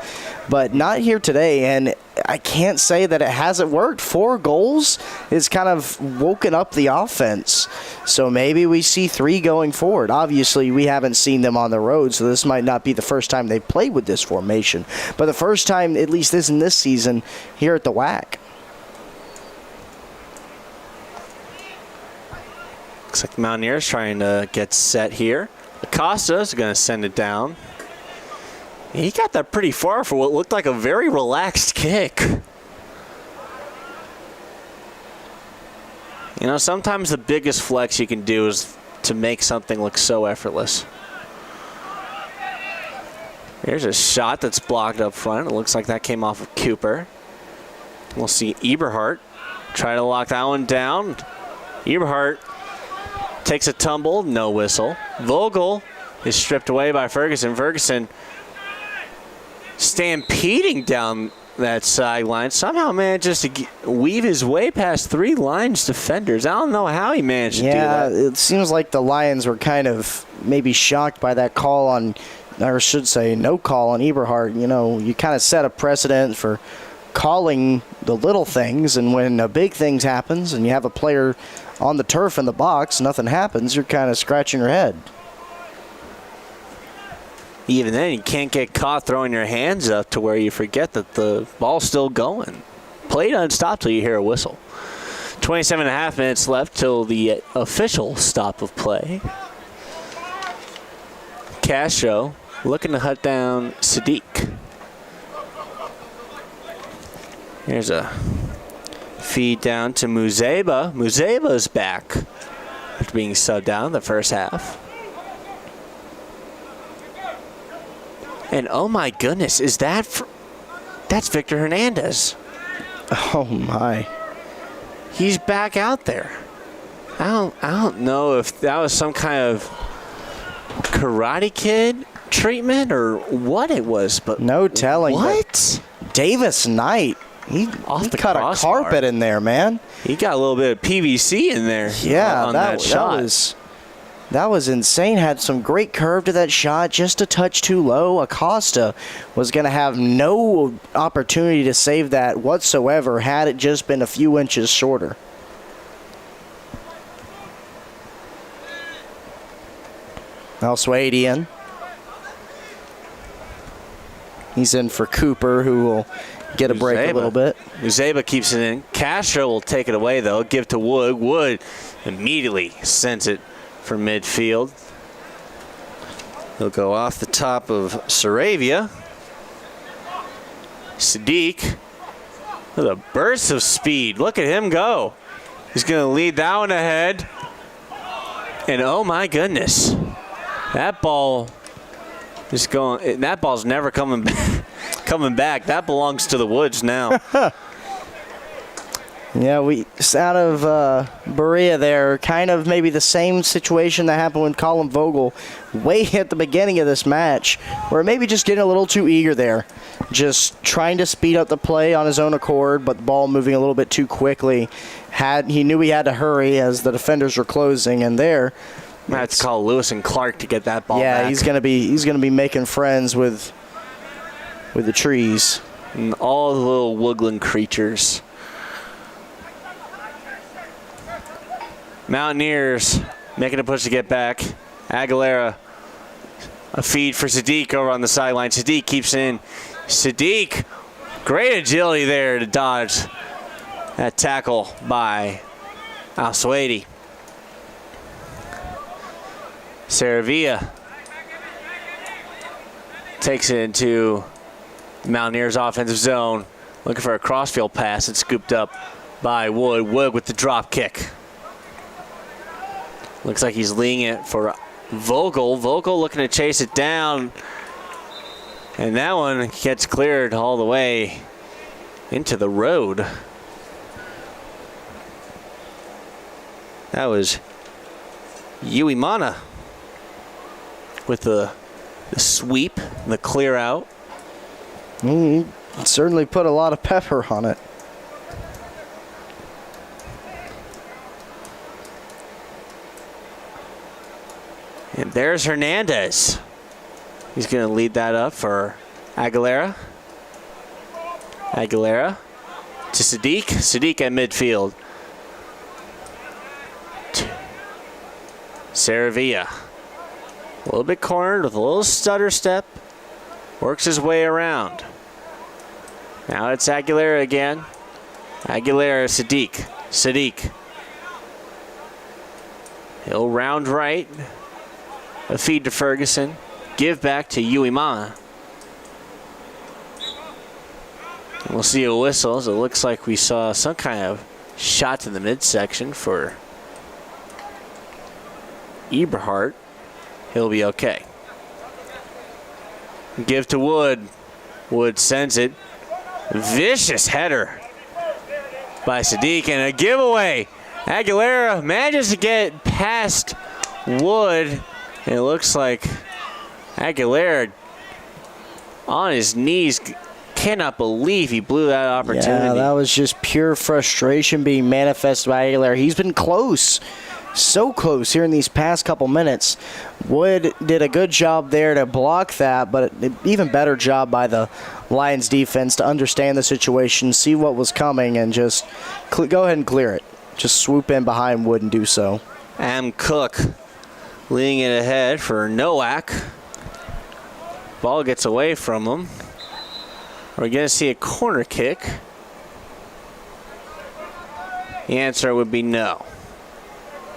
But not here today, and I can't say that it hasn't worked. 4 goals is kind of woken up the offense. So maybe we see 3 going forward. Obviously, we haven't seen them on the road, so this might not be the first time they've played with this formation. But the first time, at least in this season, here at the WAC. Looks like the Mountaineers trying to get set here. Acosta's going to send it down. He got that pretty far for what looked like a very relaxed kick. You know, sometimes the biggest flex you can do is to make something look so effortless. Here's a shot that's blocked up front. It looks like that came off of Cooper. We'll see Eberhardt try to lock that one down. Eberhardt takes a tumble, no whistle. Vogel is stripped away by Ferguson. Ferguson stampeding down that sideline. Somehow manages to weave his way past 3 Lions defenders. I don't know how he managed to do that. Yeah, it seems like the Lions were kind of maybe shocked by that call on, or I should say no call on Eberhardt. You know, you kind of set a precedent for calling the little things, and when a big things happens and you have a player on the turf in the box, nothing happens, you're kind of scratching your head. Even then, you can't get caught throwing your hands up to where you forget that the ball's still going. Play doesn't stop till you hear a whistle. 27.5 minutes left till the official stop of play. Castro looking to hunt down Sadiq. Here's a feed down to Muzeba. Muzeba's back after being subbed out in the first half. And oh my goodness, is that that's Victor Hernandez. Oh my. He's back out there. I don't know if that was some kind of Karate Kid treatment or what it was, but no telling. What? Davis Knight. He cut a carpet in there, man. He got a little bit of PVC in there. Yeah, on that shot. That was insane. Had some great curve to that shot, just a touch too low. Acosta was going to have no opportunity to save that whatsoever had it just been a few inches shorter. Now Swadian. He's in for Cooper, who will get a break a little bit. Muzeba keeps it in. Castro will take it away, though. Give to Wood. Wood immediately sends it for midfield. He'll go off the top of Saravia. Sadiq with a burst of speed. Look at him go. He's going to lead that one ahead. And oh my goodness. That ball is going. That ball's never coming back. That belongs to the Woods now. Yeah, it's out of Berea there. Kind of maybe the same situation that happened with Colin Vogel way at the beginning of this match, where maybe just getting a little too eager there. Just trying to speed up the play on his own accord, but the ball moving a little bit too quickly. He knew he had to hurry as the defenders were closing, and there. That's called Lewis and Clark to get that ball back. Yeah, he's gonna be making friends with the trees. And all the little woodland creatures. Mountaineers making a push to get back. Aguilera, a feed for Sadiq over on the sideline. Sadiq keeps in. Sadiq, great agility there to dodge that tackle by Al-Suwaidi. Saravia takes it into Mountaineers offensive zone. Looking for a crossfield pass. It's scooped up by Wood. Wood with the drop kick. Looks like he's leading it for Vogel. Vogel looking to chase it down. And that one gets cleared all the way into the road. That was Uemana with the sweep, the clear out. He certainly put a lot of pepper on it. And there's Hernandez. He's going to lead that up for Aguilera. Aguilera to Sadiq. Sadiq at midfield. Saravia. A little bit cornered with a little stutter step. Works his way around. Now it's Aguilera again. Aguilera, Sadiq. Sadiq. He'll round right. A feed to Ferguson. Give back to Uemana. We'll see a whistle, as it looks like we saw some kind of shot to the midsection for Eberhardt. He'll be okay. Give to Wood. Wood sends it. Vicious header by Sadiq and a giveaway. Aguilera manages to get past Wood. And it looks like Aguilera on his knees cannot believe he blew that opportunity. Yeah, that was just pure frustration being manifested by Aguilera. He's been close. So close here in these past couple minutes. Wood did a good job there to block that, but an even better job by the Lions defense to understand the situation, see what was coming, and just go ahead and clear it. Just swoop in behind Wood and do so. Am Cook leading it ahead for Nowak. Ball gets away from him. We're going to see a corner kick. The answer would be no.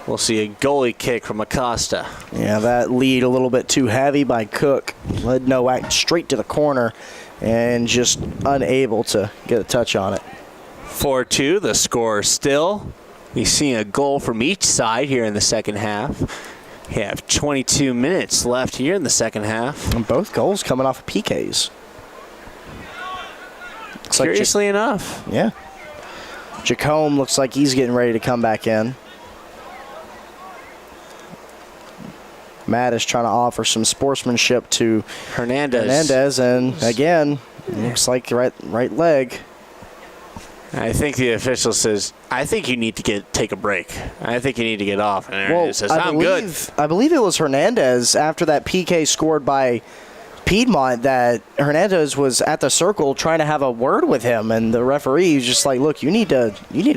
We'll see a goalie kick from Acosta. Yeah, that lead a little bit too heavy by Cook. Led Nowak straight to the corner and just unable to get a touch on it. 4-2, the score still. We see a goal from each side here in the second half. We have 22 minutes left here in the second half. And both goals coming off of PKs. Curiously enough. Yeah. Jacome looks like he's getting ready to come back in. Matt is trying to offer some sportsmanship to Hernandez, and again, looks like right leg. I think the official says, I think you need to take a break. I think you need to get off. And Hernandez says, I'm good. I believe it was Hernandez after that PK scored by Piedmont that Hernandez was at the circle trying to have a word with him, and the referee was just like, look, you need to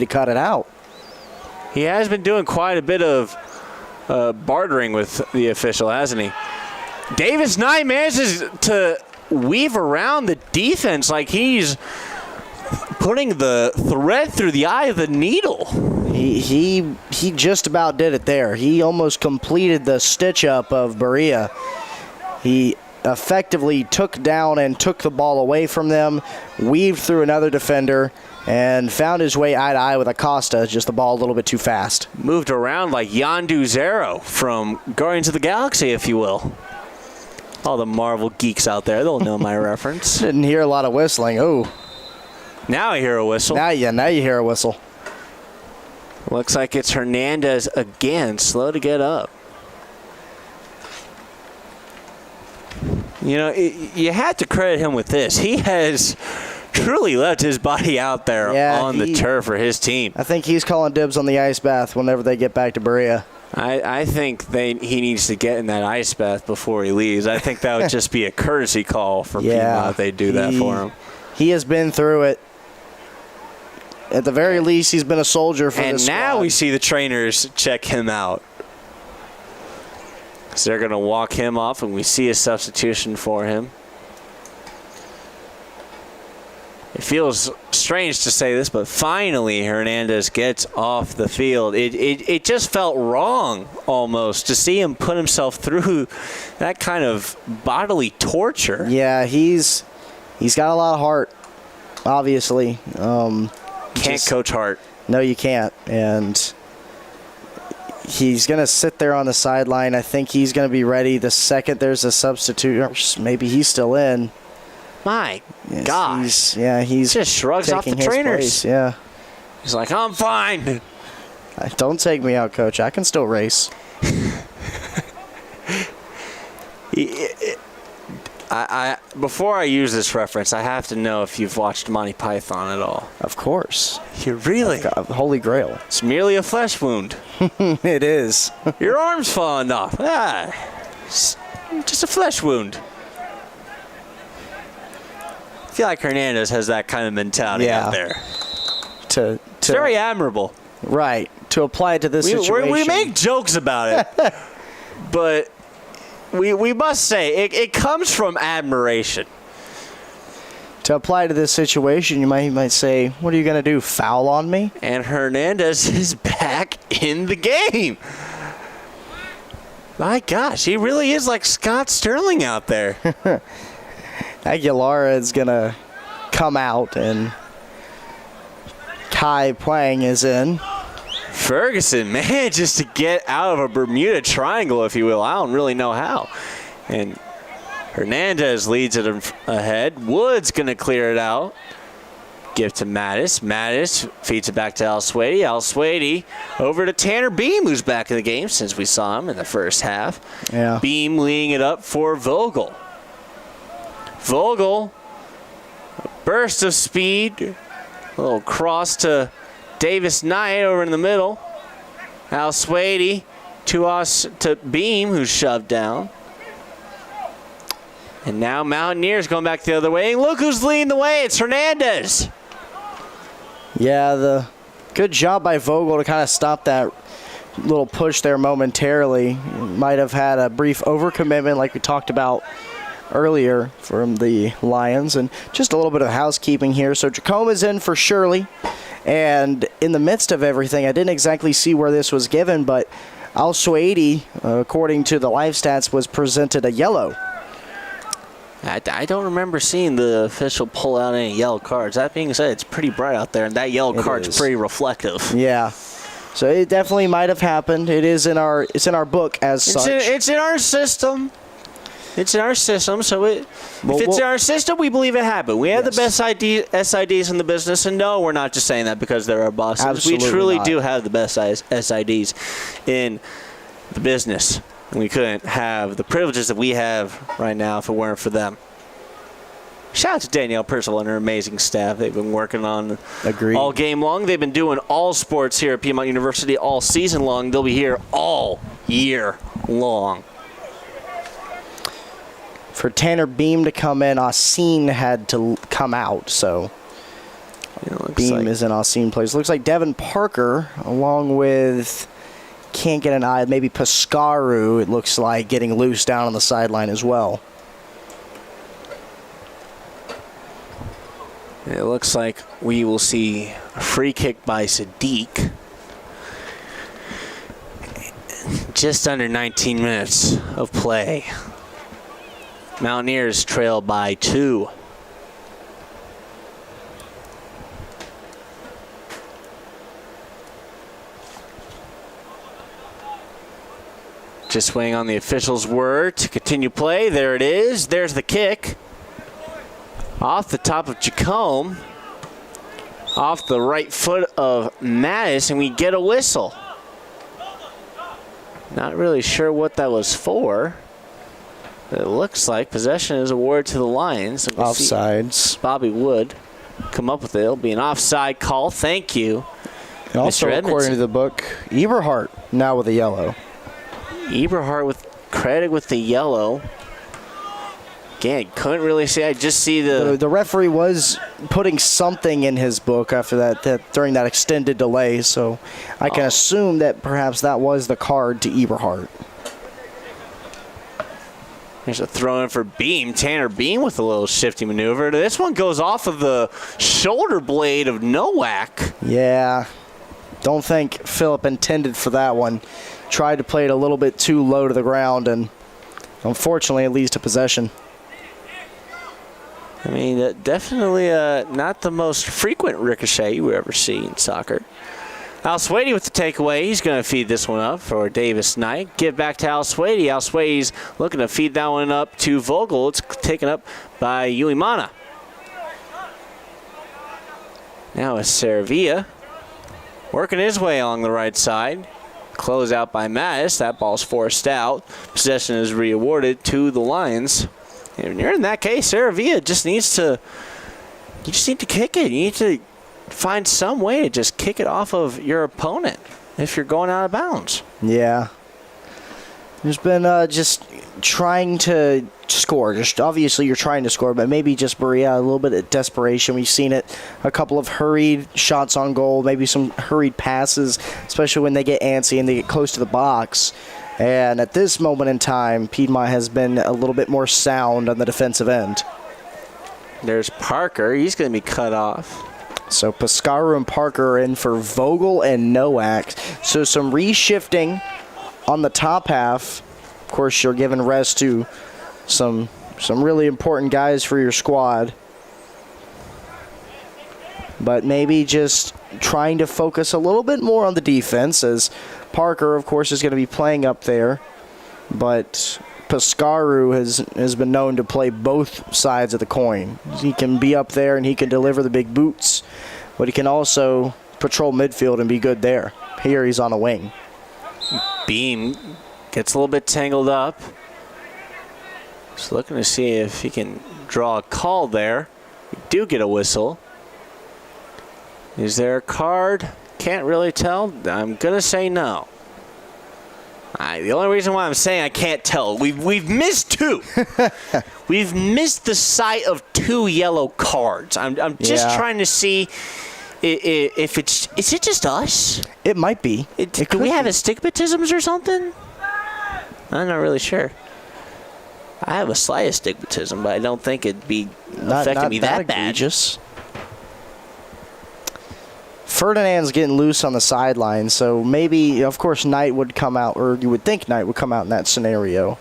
cut it out. He has been doing quite a bit of bartering with the official, hasn't he? Davis Knight manages to weave around the defense like he's putting the thread through the eye of the needle. He just about did it there. He almost completed the stitch up of Berea. He effectively took down and took the ball away from them, weaved through another defender, and found his way eye to eye with Acosta, just the ball a little bit too fast. Moved around like Yondu Zero from Guardians of the Galaxy, if you will. All the Marvel geeks out there, they'll know my reference. Didn't hear a lot of whistling. Oh. Now I hear a whistle. Now you hear a whistle. Looks like it's Hernandez again, slow to get up. You know, you had to credit him with this. He has truly left his body out there on the turf for his team. I think he's calling dibs on the ice bath whenever they get back to Berea. I think he needs to get in that ice bath before he leaves. I think that would just be a courtesy call for Piedmont if they do that for him. He has been through it. At the very least, he's been a soldier for this squad. And now we see the trainers check him out. So they're going to walk him off, and we see a substitution for him. It feels strange to say this, but finally Hernandez gets off the field. It just felt wrong almost to see him put himself through that kind of bodily torture. Yeah, he's got a lot of heart, obviously. Can't coach heart. No, you can't. And he's going to sit there on the sideline. I think he's going to be ready the second there's a substitute. Or maybe he's still in. My gosh. He's just shrugs off the trainers. Yeah. He's like, I'm fine. Don't take me out, Coach. I can still race. Before I use this reference, I have to know if you've watched Monty Python at all. Of course. You really? Holy Grail. It's merely a flesh wound. It is. Your arm's falling off. It's just a flesh wound. I feel like Hernandez has that kind of mentality out there. It's very admirable. Right. To apply it to this situation. We make jokes about it, but we must say it comes from admiration. To apply to this situation, you might say, what are you going to do, foul on me? And Hernandez is back in the game. My gosh, he really is like Scott Sterling out there. Aguilar is going to come out, and Kai Pwang is in. Ferguson manages to get out of a Bermuda Triangle, if you will. I don't really know how. And Hernandez leads it ahead. Wood's going to clear it out. Give to Mattis. Mattis feeds it back to Al-Swady. Al-Swady over to Tanner Beam, who's back in the game since we saw him in the first half. Yeah. Beam leading it up for Vogel. Vogel, a burst of speed. A little cross to Davis Knight over in the middle. Al-Swady to Beam, who's shoved down. And now Mountaineers going back the other way. And look who's leading the way. It's Hernandez. Yeah, the good job by Vogel to kind of stop that little push there momentarily. Might have had a brief overcommitment like we talked about earlier from the Lions. And just a little bit of housekeeping here. So Jacome is in for Shirley. And in the midst of everything, I didn't exactly see where this was given, but Al-Swady, according to the live stats, was presented a yellow. I don't remember seeing the official pull out any yellow cards. That being said, it's pretty bright out there, and that yellow card's pretty reflective. Yeah. So it definitely might have happened. It's in our book as such. It's in our system. It's in our system, so if it's in our system, we believe it happened. We have the best SIDs in the business, and no, we're not just saying that because they're our bosses. Absolutely we truly not. do have the best SIDs in the business, and we couldn't have the privileges that we have right now if it weren't for them. Shout out to Danielle Percival and her amazing staff. They've been working on all game long. They've been doing all sports here at Piedmont University all season long. They'll be here all year long. For Tanner Beam to come in, Austin had to come out, so Beam is in Austin place. Looks like Devin Parker, along with, can't get an eye, maybe Pascaru, it looks like, getting loose down on the sideline as well. It looks like we will see a free kick by Sadiq. Just under 19 minutes of play. Mountaineers trail by 2. Just waiting on the official's word to continue play. There it is. There's the kick. Off the top of Jacome. Off the right foot of Mattis, and we get a whistle. Not really sure what that was for. It looks like possession is awarded to the Lions. Offsides. Bobby Wood come up with it. It'll be an offside call. Thank you, And also, according to the book, Eberhardt now with a yellow. Eberhardt credited with the yellow. Again, couldn't really see. I just see the referee was putting something in his book after that during that extended delay, so I can assume that perhaps that was the card to Eberhardt. There's a throw in for Beam. Tanner Beam with a little shifty maneuver. This one goes off of the shoulder blade of Nowak. Yeah. Don't think Phillip intended for that one. Tried to play it a little bit too low to the ground, and unfortunately it leads to possession. I mean, definitely not the most frequent ricochet you ever see in soccer. Al-Swady with the takeaway. He's going to feed this one up for Davis Knight. Give back to Al-Swady. Al-Swady's looking to feed that one up to Vogel. It's taken up by Uimana. Now it's Saravia working his way along the right side. Close out by Mattis. That ball's forced out. Possession is re-awarded to the Lions. And when you're in that case, Saravia just needs to kick it. You need to find some way to just kick it off of your opponent if you're going out of bounds. Yeah. There's been just trying to score. Just obviously you're trying to score, but maybe just Berea, a little bit of desperation. We've seen it, a couple of hurried shots on goal, maybe some hurried passes, especially when they get antsy and they get close to the box. And at this moment in time, Piedmont has been a little bit more sound on the defensive end. There's Parker. He's going to be cut off. So Pescaro and Parker are in for Vogel and Nowak. So some reshifting on the top half. Of course, you're giving rest to some really important guys for your squad. But maybe just trying to focus a little bit more on the defense, as Parker, of course, is going to be playing up there. But Pescaro has been known to play both sides of the coin. He can be up there and he can deliver the big boots, but he can also patrol midfield and be good there. Here he's on a wing. Beam gets a little bit tangled up. Just looking to see if he can draw a call there. We do get a whistle. Is there a card? Can't really tell. I'm going to say no. The only reason why I'm saying I can't tell, we've missed two. We've missed the sight of two yellow cards. I'm just trying to see if is it just us? It might be. Do we have astigmatisms or something? I'm not really sure. I have a slight astigmatism, but I don't think it'd be affecting me that bad. Egregious. Ferdinand's getting loose on the sideline, so maybe, of course, Knight would come out, or you would think Knight would come out in that scenario,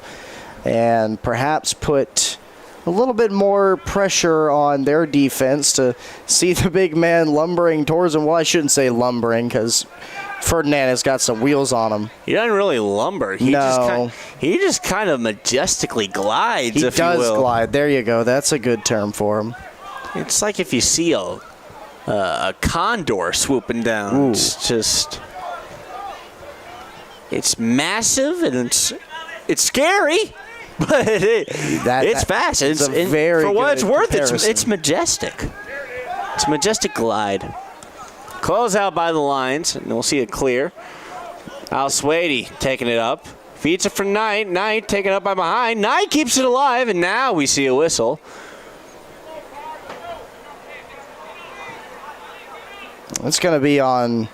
and perhaps put a little bit more pressure on their defense to see the big man lumbering towards him. Well, I shouldn't say lumbering, because Ferdinand has got some wheels on him. He doesn't really lumber. He just kind of majestically glides, if you will. He does glide. There you go. That's a good term for him. It's like if you see a condor swooping down. Ooh. It's just, it's massive and it's scary, but it's fast. It's a very for what good it's worth, comparison. it's majestic. It's a majestic glide. Close out by the lines, and we'll see it clear. Al-Swady taking it up. Feeds it for Knight. Knight taken up by behind. Knight keeps it alive, and now we see a whistle. It's gonna be on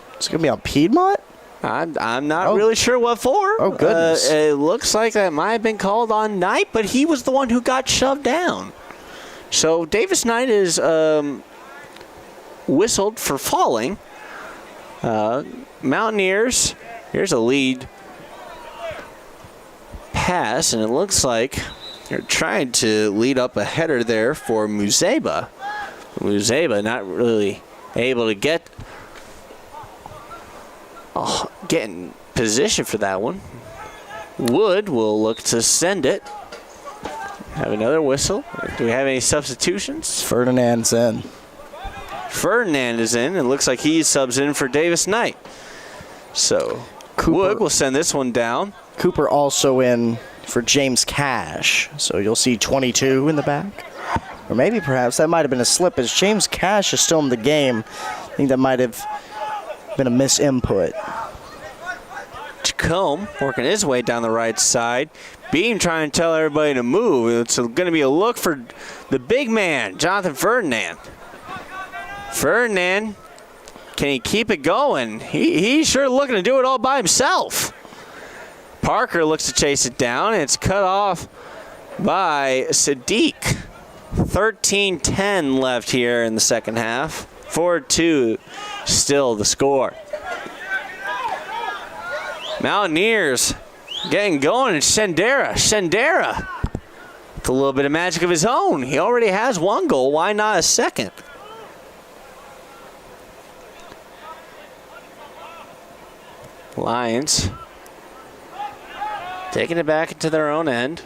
Piedmont? I'm not really sure what for. Oh, goodness. It looks like that might have been called on Knight, but he was the one who got shoved down. So Davis Knight is whistled for falling. Mountaineers, here's a lead pass, and it looks like they're trying to lead up a header there for Museba. Museba not really able to get in position for that one. Wood will look to send it. Have another whistle. Do we have any substitutions? Ferdinand's in. Ferdinand is in. It looks like he subs in for Davis Knight. So Wood will send this one down. Cooper also in for James Cash. So you'll see 22 in the back. Or maybe perhaps that might have been a slip, as James Cash is still in the game. I think that might have been a misinput. Chacombe working his way down the right side. Beam trying to tell everybody to move. It's going to be a look for the big man, Jonathan Ferdinand. Ferdinand, can he keep it going? He's sure looking to do it all by himself. Parker looks to chase it down, and it's cut off by Sadiq. 13-10 left here in the second half. 4-2 still the score. Mountaineers getting going, and Shendera with a little bit of magic of his own. He already has one goal. Why not a second? Lions taking it back into their own end.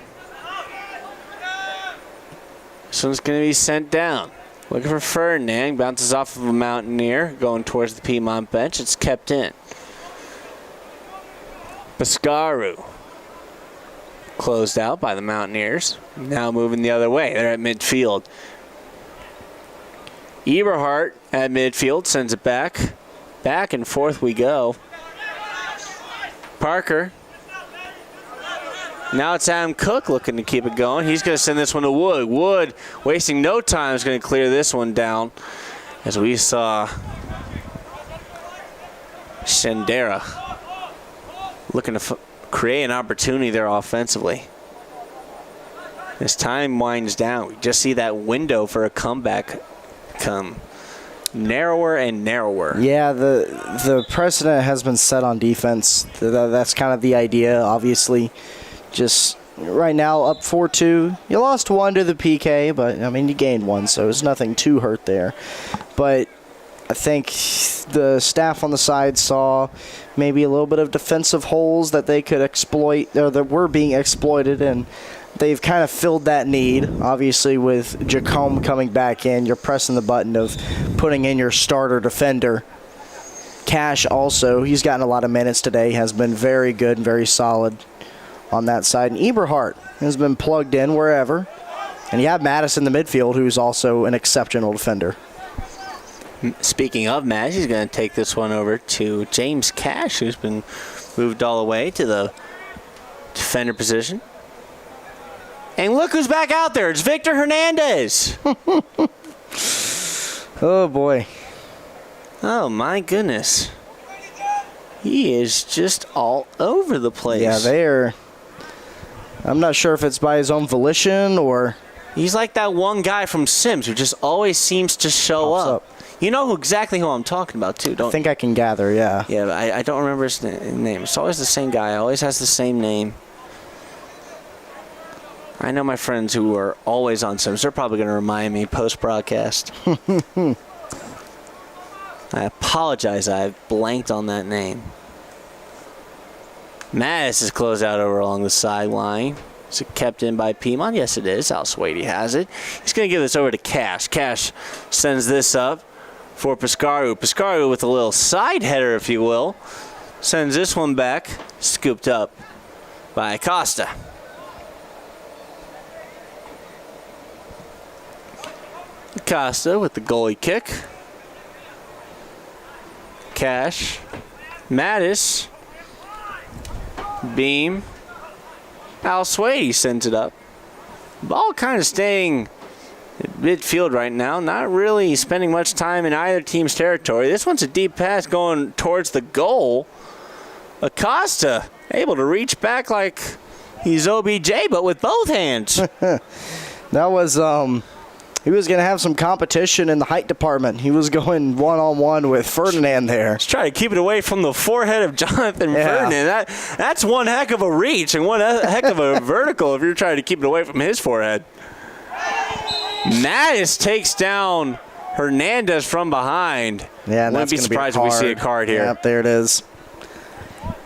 This one's going to be sent down. Looking for Ferdinand. Bounces off of a Mountaineer. Going towards the Piedmont bench. It's kept in. Piscaru. Closed out by the Mountaineers. Now moving the other way. They're at midfield. Eberhardt at midfield. Sends it back. Back and forth we go. Parker. Now it's Adam Cook looking to keep it going. He's going to send this one to Wood. Wood, wasting no time, is going to clear this one down. As we saw Shandera looking to create an opportunity there offensively. As time winds down, we just see that window for a comeback come narrower and narrower. Yeah, the precedent has been set on defense. That's kind of the idea, obviously. Just right now, up 4-2. You lost one to the PK, but, I mean, you gained one, so it's nothing too hurt there. But I think the staff on the side saw maybe a little bit of defensive holes that they could exploit, or that were being exploited, and they've kind of filled that need. Obviously, with Jacome coming back in, you're pressing the button of putting in your starter defender. Cash also, he's gotten a lot of minutes today, has been very good and very solid on that side. And Eberhardt has been plugged in wherever. And you have Mattis in the midfield, who's also an exceptional defender. Speaking of Mattis, he's going to take this one over to James Cash, who's been moved all the way to the defender position. And look who's back out there. It's Victor Hernandez. Oh, boy. Oh, my goodness. He is just all over the place. Yeah, they're... I'm not sure if it's by his own volition or... He's like that one guy from Sims who just always seems to show up. You know exactly who I'm talking about, too, don't you? I think I can gather, yeah. Yeah, but I don't remember his name. It's always the same guy. Always has the same name. I know my friends who are always on Sims. They're probably going to remind me post-broadcast. I apologize. I blanked on that name. Mattis is closed out over along the sideline. Is it kept in by Piedmont? Yes, it is. Al Swady has it. He's going to give this over to Cash. Cash sends this up for Piscaru. Piscaru with a little side header, if you will. Sends this one back. Scooped up by Acosta. Acosta with the goalie kick. Cash. Mattis. Beam. Al Swady sends it up. Ball kind of staying at midfield right now. Not really spending much time in either team's territory. This one's a deep pass going towards the goal. Acosta able to reach back like he's OBJ, but with both hands. That was... He was going to have some competition in the height department. He was going one-on-one with Ferdinand there. Let's try to keep it away from the forehead of Jonathan Ferdinand. That's one heck of a reach and one heck of a vertical if you're trying to keep it away from his forehead. Mattis takes down Hernandez from behind. Yeah, wouldn't be surprised if we see a card here. Yep, there it is.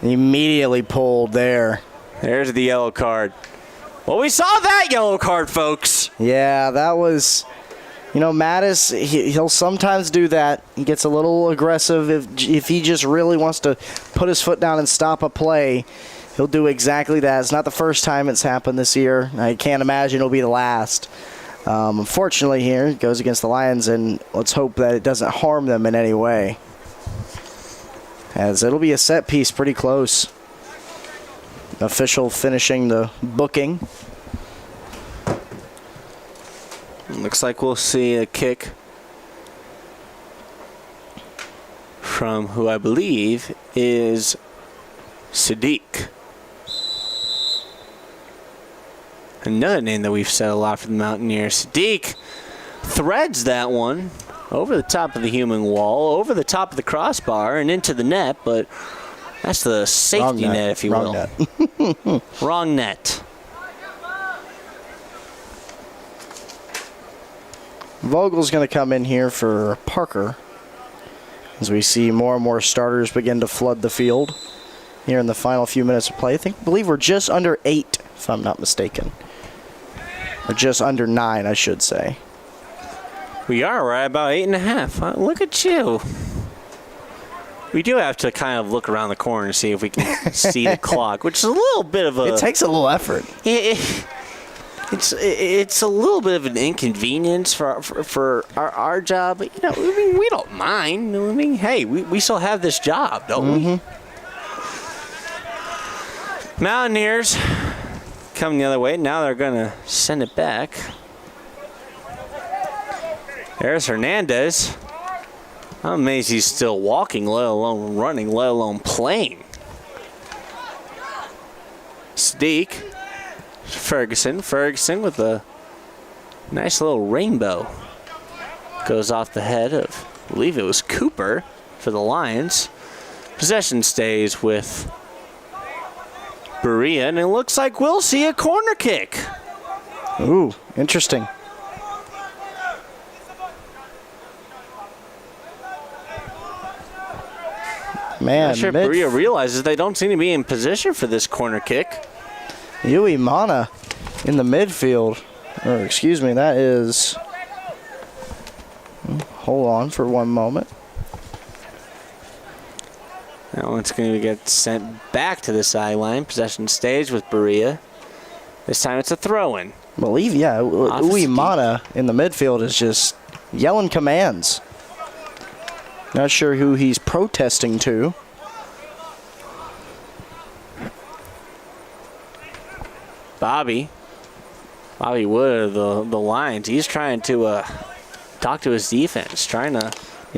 Immediately pulled there. There's the yellow card. Well, we saw that yellow card, folks. Yeah, that was, Mattis, he'll sometimes do that. He gets a little aggressive. If he just really wants to put his foot down and stop a play, he'll do exactly that. It's not the first time it's happened this year. I can't imagine it'll be the last. Unfortunately here, it goes against the Lions, and let's hope that it doesn't harm them in any way. As it'll be a set piece pretty close. Official finishing the booking. Looks like we'll see a kick from who I believe is Sadiq. Another name that we've said a lot for the Mountaineers. Sadiq threads that one over the top of the human wall, over the top of the crossbar, and into the net, but that's the safety net, if you will. Net. Wrong net. Vogel's going to come in here for Parker as we see more and more starters begin to flood the field here in the final few minutes of play. I believe we're just under 8, if I'm not mistaken. Or just under 9, I should say. We are right about 8.5. Look at you. We do have to kind of look around the corner and see if we can see the clock, which is a little bit of a... It takes a little effort. It's a little bit of an inconvenience for our job, but I mean, we don't mind. I mean, hey, we still have this job, don't we? Mountaineers coming the other way. Now they're gonna send it back. There's Hernandez. I'm amazed he's still walking, let alone running, let alone playing. Sadiq. Ferguson with a nice little rainbow. Goes off the head of, I believe it was Cooper for the Lions. Possession stays with Berea, and it looks like we'll see a corner kick. Ooh, interesting. Man, I'm sure Berea realizes they don't seem to be in position for this corner kick. Yui Mana in the midfield. Or excuse me, that is... Hold on for one moment. Now it's going to get sent back to the sideline. Possession stays with Berea. This time it's a throw-in. Believe, yeah, Yui Mana in the midfield is just yelling commands. Not sure who he's protesting to. Bobby Wood of the Lions, he's trying to talk to his defense, trying to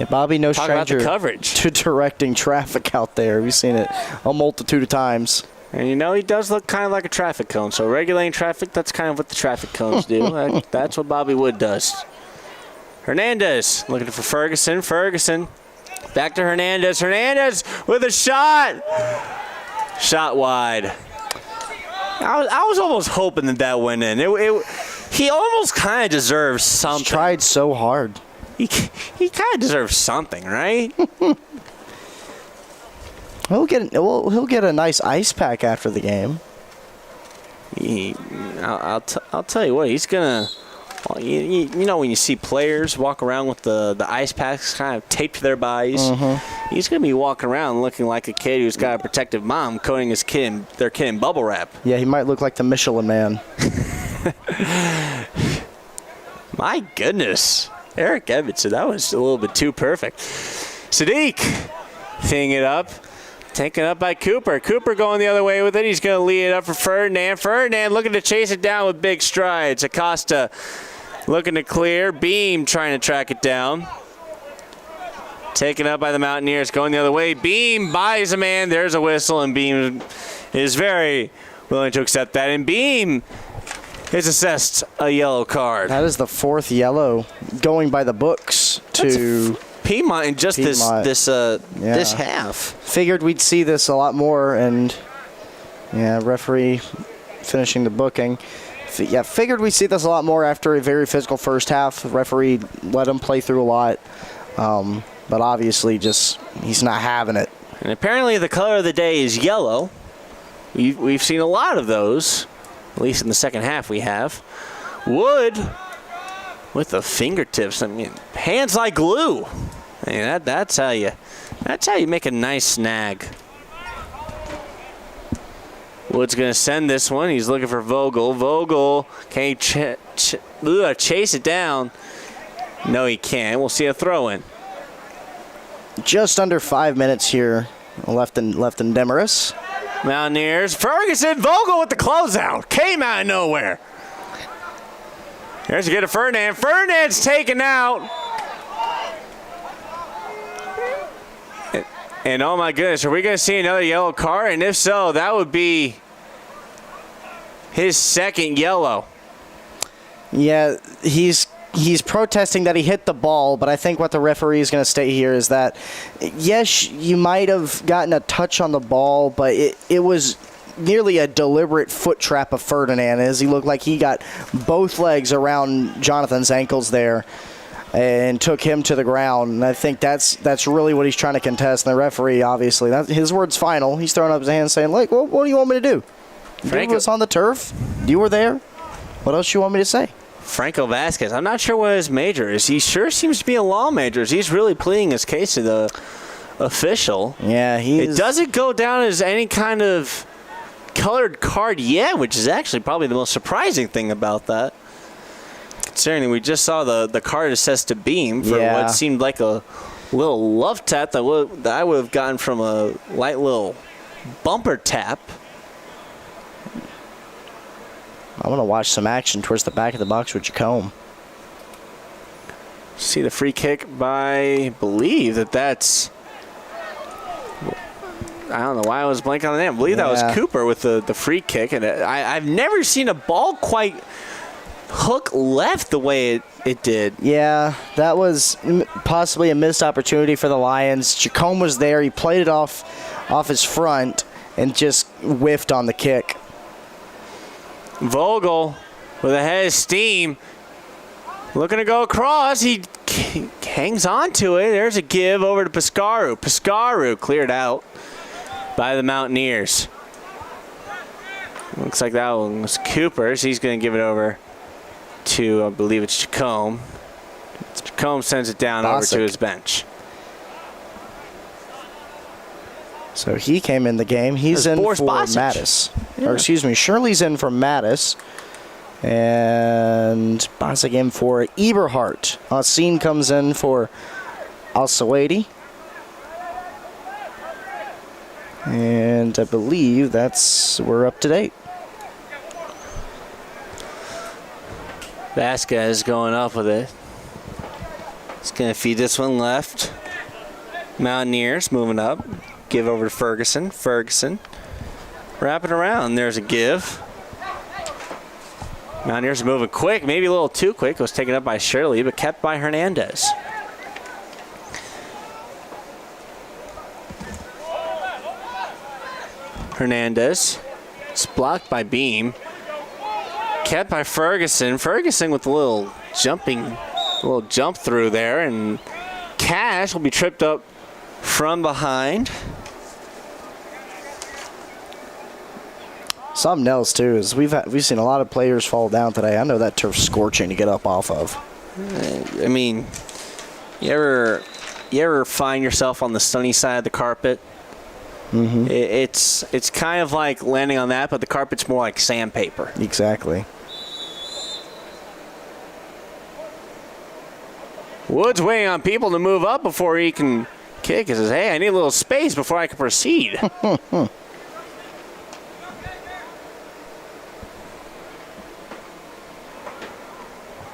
Bobby, no talk about stranger the coverage. to directing traffic out there. We've seen it a multitude of times. And he does look kind of like a traffic cone. So regulating traffic, that's kind of what the traffic cones do. That's what Bobby Wood does. Hernandez looking for Ferguson. Back to Hernandez. Hernandez with a shot. Shot wide. I was almost hoping that went in. He almost kind of deserves something. He's tried so hard. He kind of deserves something, right? He'll get a nice ice pack after the game. I'll tell you what, he's gonna. You know when you see players walk around with the ice packs kind of taped to their bodies, he's gonna be walking around looking like a kid who's got a protective mom coating their kid in bubble wrap. Yeah, he might look like the Michelin Man. My goodness, Eric Evanson, that was a little bit too perfect. Sadiq, teeing it up. Taken up by Cooper. Cooper going the other way with it. He's going to lead it up for Ferdinand. Ferdinand looking to chase it down with big strides. Acosta looking to clear. Beam trying to track it down. Taken up by the Mountaineers. Going the other way. Beam buys a man. There's a whistle, and Beam is very willing to accept that. And Beam is assessed a yellow card. That is the fourth yellow going by the books to Piedmont in just Piedmont. this half. Figured we'd see this a lot more, and referee finishing the booking. Figured we'd see this a lot more after a very physical first half. The referee let him play through a lot, but obviously just he's not having it. And apparently the color of the day is yellow. We've seen a lot of those, at least in the second half we have. Wood with the fingertips, I mean, hands like glue. I mean, that's how you make a nice snag. Wood's gonna send this one. He's looking for Vogel. Vogel, can he chase it down? No, he can't. We'll see a throw-in. Just under 5 minutes here left in Demarest. Mountaineers. Ferguson, Vogel with the closeout. Came out of nowhere. Here's to get to Ferdinand. Ferdinand's taken out. And oh my goodness, are we going to see another yellow card? And if so, that would be his second yellow. Yeah, he's protesting that he hit the ball, but I think what the referee is going to state here is that, yes, you might have gotten a touch on the ball, but it was nearly a deliberate foot trap of Ferdinand, as he looked like he got both legs around Jonathan's ankles there and took him to the ground. And I think that's really what he's trying to contest. And the referee, obviously, his word's final. He's throwing up his hands saying, like, well, what do you want me to do? You was on the turf. You were there. What else do you want me to say? Franco Vasquez. I'm not sure what his major is. He sure seems to be a law major. He's really pleading his case to the official. Yeah, It doesn't go down as any kind of colored card yet, which is actually probably the most surprising thing about that. Considering we just saw the card assessed to Beam for what seemed like a little love tap that I would have gotten from a light little bumper tap. I want to watch some action towards the back of the box with Jacome. See the free kick by, I believe that's, I don't know why I was blanking on the name. I believe that was Cooper with the free kick. And I've never seen a ball quite hook left the way it did. Yeah, that was possibly a missed opportunity for the Lions. Jacome was there. He played it off his front and just whiffed on the kick. Vogel with a head of steam. Looking to go across. He hangs on to it. There's a give over to Pescaru. Pescaru cleared out by the Mountaineers. Looks like that one was Cooper's. He's going to give it over to, I believe it's Jacome. Jacome sends it down over to his bench. So he came in the game. He's in for Mattis. Yeah. Or excuse me, Shirley's in for Mattis. And Bosick in for Eberhardt. Scene comes in for Al-Sawaidi. And I believe we're up to date. Vasquez going up with it. He's going to feed this one left. Mountaineers moving up. Give over to Ferguson. Ferguson wrapping around. There's a give. Mountaineers are moving quick. Maybe a little too quick. It was taken up by Shirley, but kept by Hernandez. Hernandez. It's blocked by Beam. Kept by Ferguson. Ferguson with a little jump through there, and Cash will be tripped up from behind. Something else too is we've seen a lot of players fall down today. I know that turf's scorching to get up off of. I mean, you ever find yourself on the sunny side of the carpet? Mm-hmm. It's kind of like landing on that, but the carpet's more like sandpaper. Exactly. Wood's waiting on people to move up before he can kick. He says, "Hey, I need a little space before I can proceed."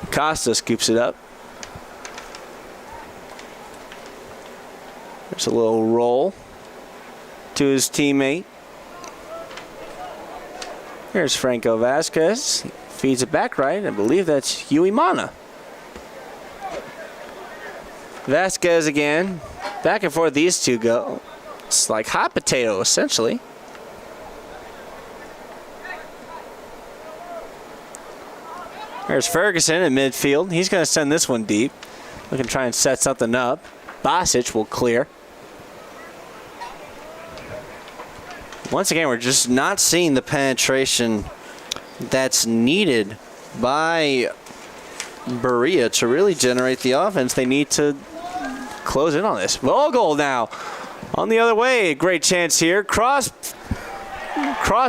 Costa scoops it up. There's a little roll to his teammate. Here's Franco Vasquez. Feeds it back right. I believe that's Huey Mana. Vasquez again. Back and forth these two go. It's like hot potato, essentially. There's Ferguson in midfield. He's going to send this one deep. Looking to try and set something up. Bosic will clear. Once again, we're just not seeing the penetration that's needed by Berea to really generate the offense. They need to close in on this. Vogel now on the other way. Great chance here. Cross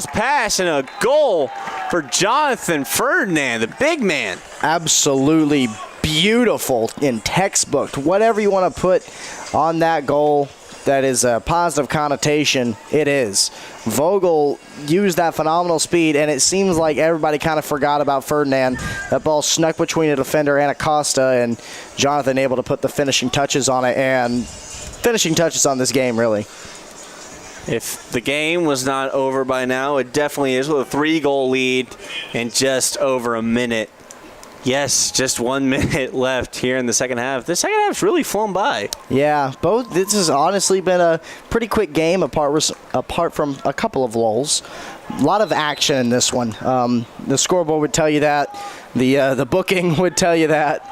pass and a goal for Jonathan Ferdinand, the big man. Absolutely beautiful in textbook. Whatever you want to put on that goal that is a positive connotation, it is. Vogel used that phenomenal speed, and it seems like everybody kind of forgot about Ferdinand. That ball snuck between a defender and Acosta, and Jonathan able to put the finishing touches on it, and finishing touches on this game, really. If the game was not over by now, it definitely is, with a 3-goal lead and just over a minute. Yes, just 1 minute left here in the second half. The second half's really flown by. Yeah, this has honestly been a pretty quick game apart from a couple of lulls. A lot of action in this one. The scoreboard would tell you that. The booking would tell you that.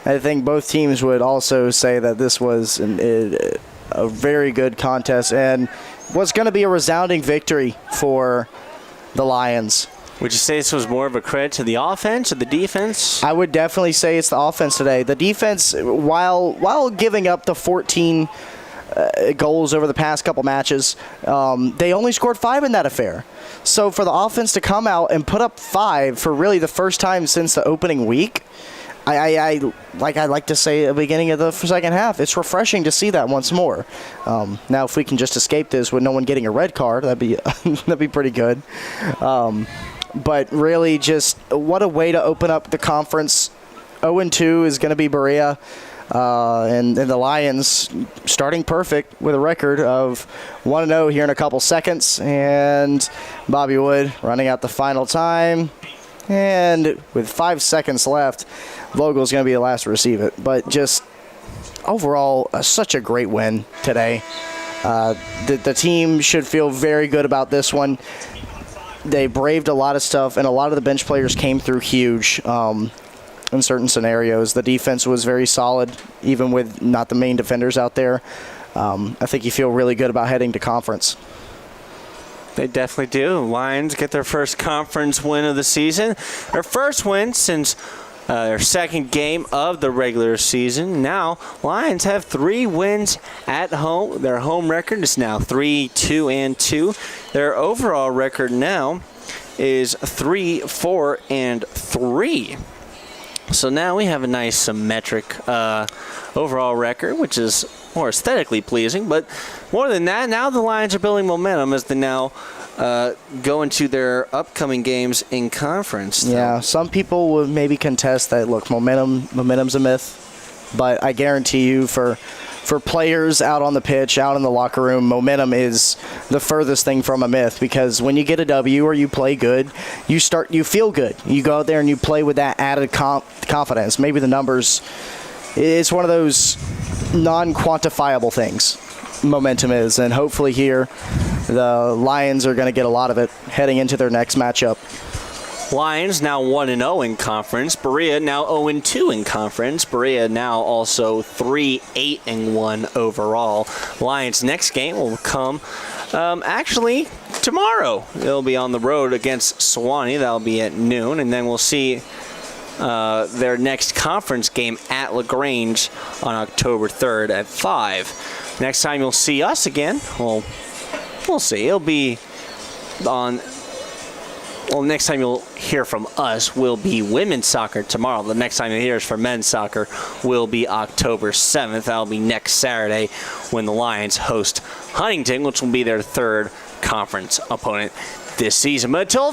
I think both teams would also say that this was a very good contest and was going to be a resounding victory for the Lions. Would you say this was more of a credit to the offense or the defense? I would definitely say it's the offense today. The defense, while giving up the 14 goals over the past couple matches, they only scored 5 in that affair. So for the offense to come out and put up 5 for really the first time since the opening week, I like to say at the beginning of the second half, it's refreshing to see that once more. Now, if we can just escape this with no one getting a red card, that'd be pretty good. But really, just what a way to open up the conference. 0-2 is going to be Berea, and the Lions starting perfect with a record of 1-0 here in a couple seconds. And Bobby Wood running out the final time. And with 5 seconds left, Vogel's going to be the last to receive it. But just overall, such a great win today. The team should feel very good about this one. They braved a lot of stuff, and a lot of the bench players came through huge in certain scenarios. The defense was very solid, even with not the main defenders out there. I think you feel really good about heading to conference. They definitely do. Lions get their first conference win of the season. Their first win since their second game of the regular season. Now, Lions have 3 wins at home. Their home record is now 3-2-2. Their overall record now is 3-4-3. So now we have a nice symmetric overall record, which is more aesthetically pleasing. But more than that, now the Lions are building momentum as they now go into their upcoming games in conference. Yeah, some people would maybe contest that. Look, momentum's a myth, but I guarantee you, for players out on the pitch, out in the locker room, momentum is the furthest thing from a myth, because when you get a W or you play good, you feel good. You go out there and you play with that added confidence. Maybe the numbers, it's one of those non-quantifiable things, momentum is, and hopefully here the Lions are going to get a lot of it heading into their next matchup. Lions now 1-0 in conference. Berea now 0-2 in conference. Berea now also 3-8-1 overall. Lions' next game will come actually tomorrow. They'll be on the road against Sewanee. That'll be at noon, and then we'll see their next conference game at LaGrange on October 3rd at 5. Next time you'll see us again, well, we'll see. It'll be on... Well, next time you'll hear from us will be women's soccer tomorrow. The next time you'll hear us for men's soccer will be October 7th. That'll be next Saturday when the Lions host Huntington, which will be their 3rd conference opponent this season. But until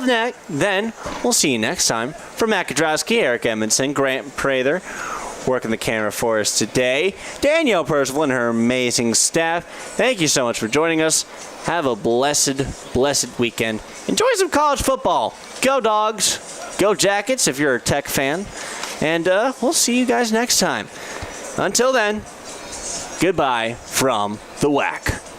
then, we'll see you next time. For Matt Kodrowski, Eric Edmondson, Grant Prather, working the camera for us today, Danielle Percival and her amazing staff, thank you so much for joining us. Have a blessed, blessed weekend. Enjoy some college football. Go Dogs. Go Jackets if you're a Tech fan. And we'll see you guys next time. Until then, goodbye from the WAC.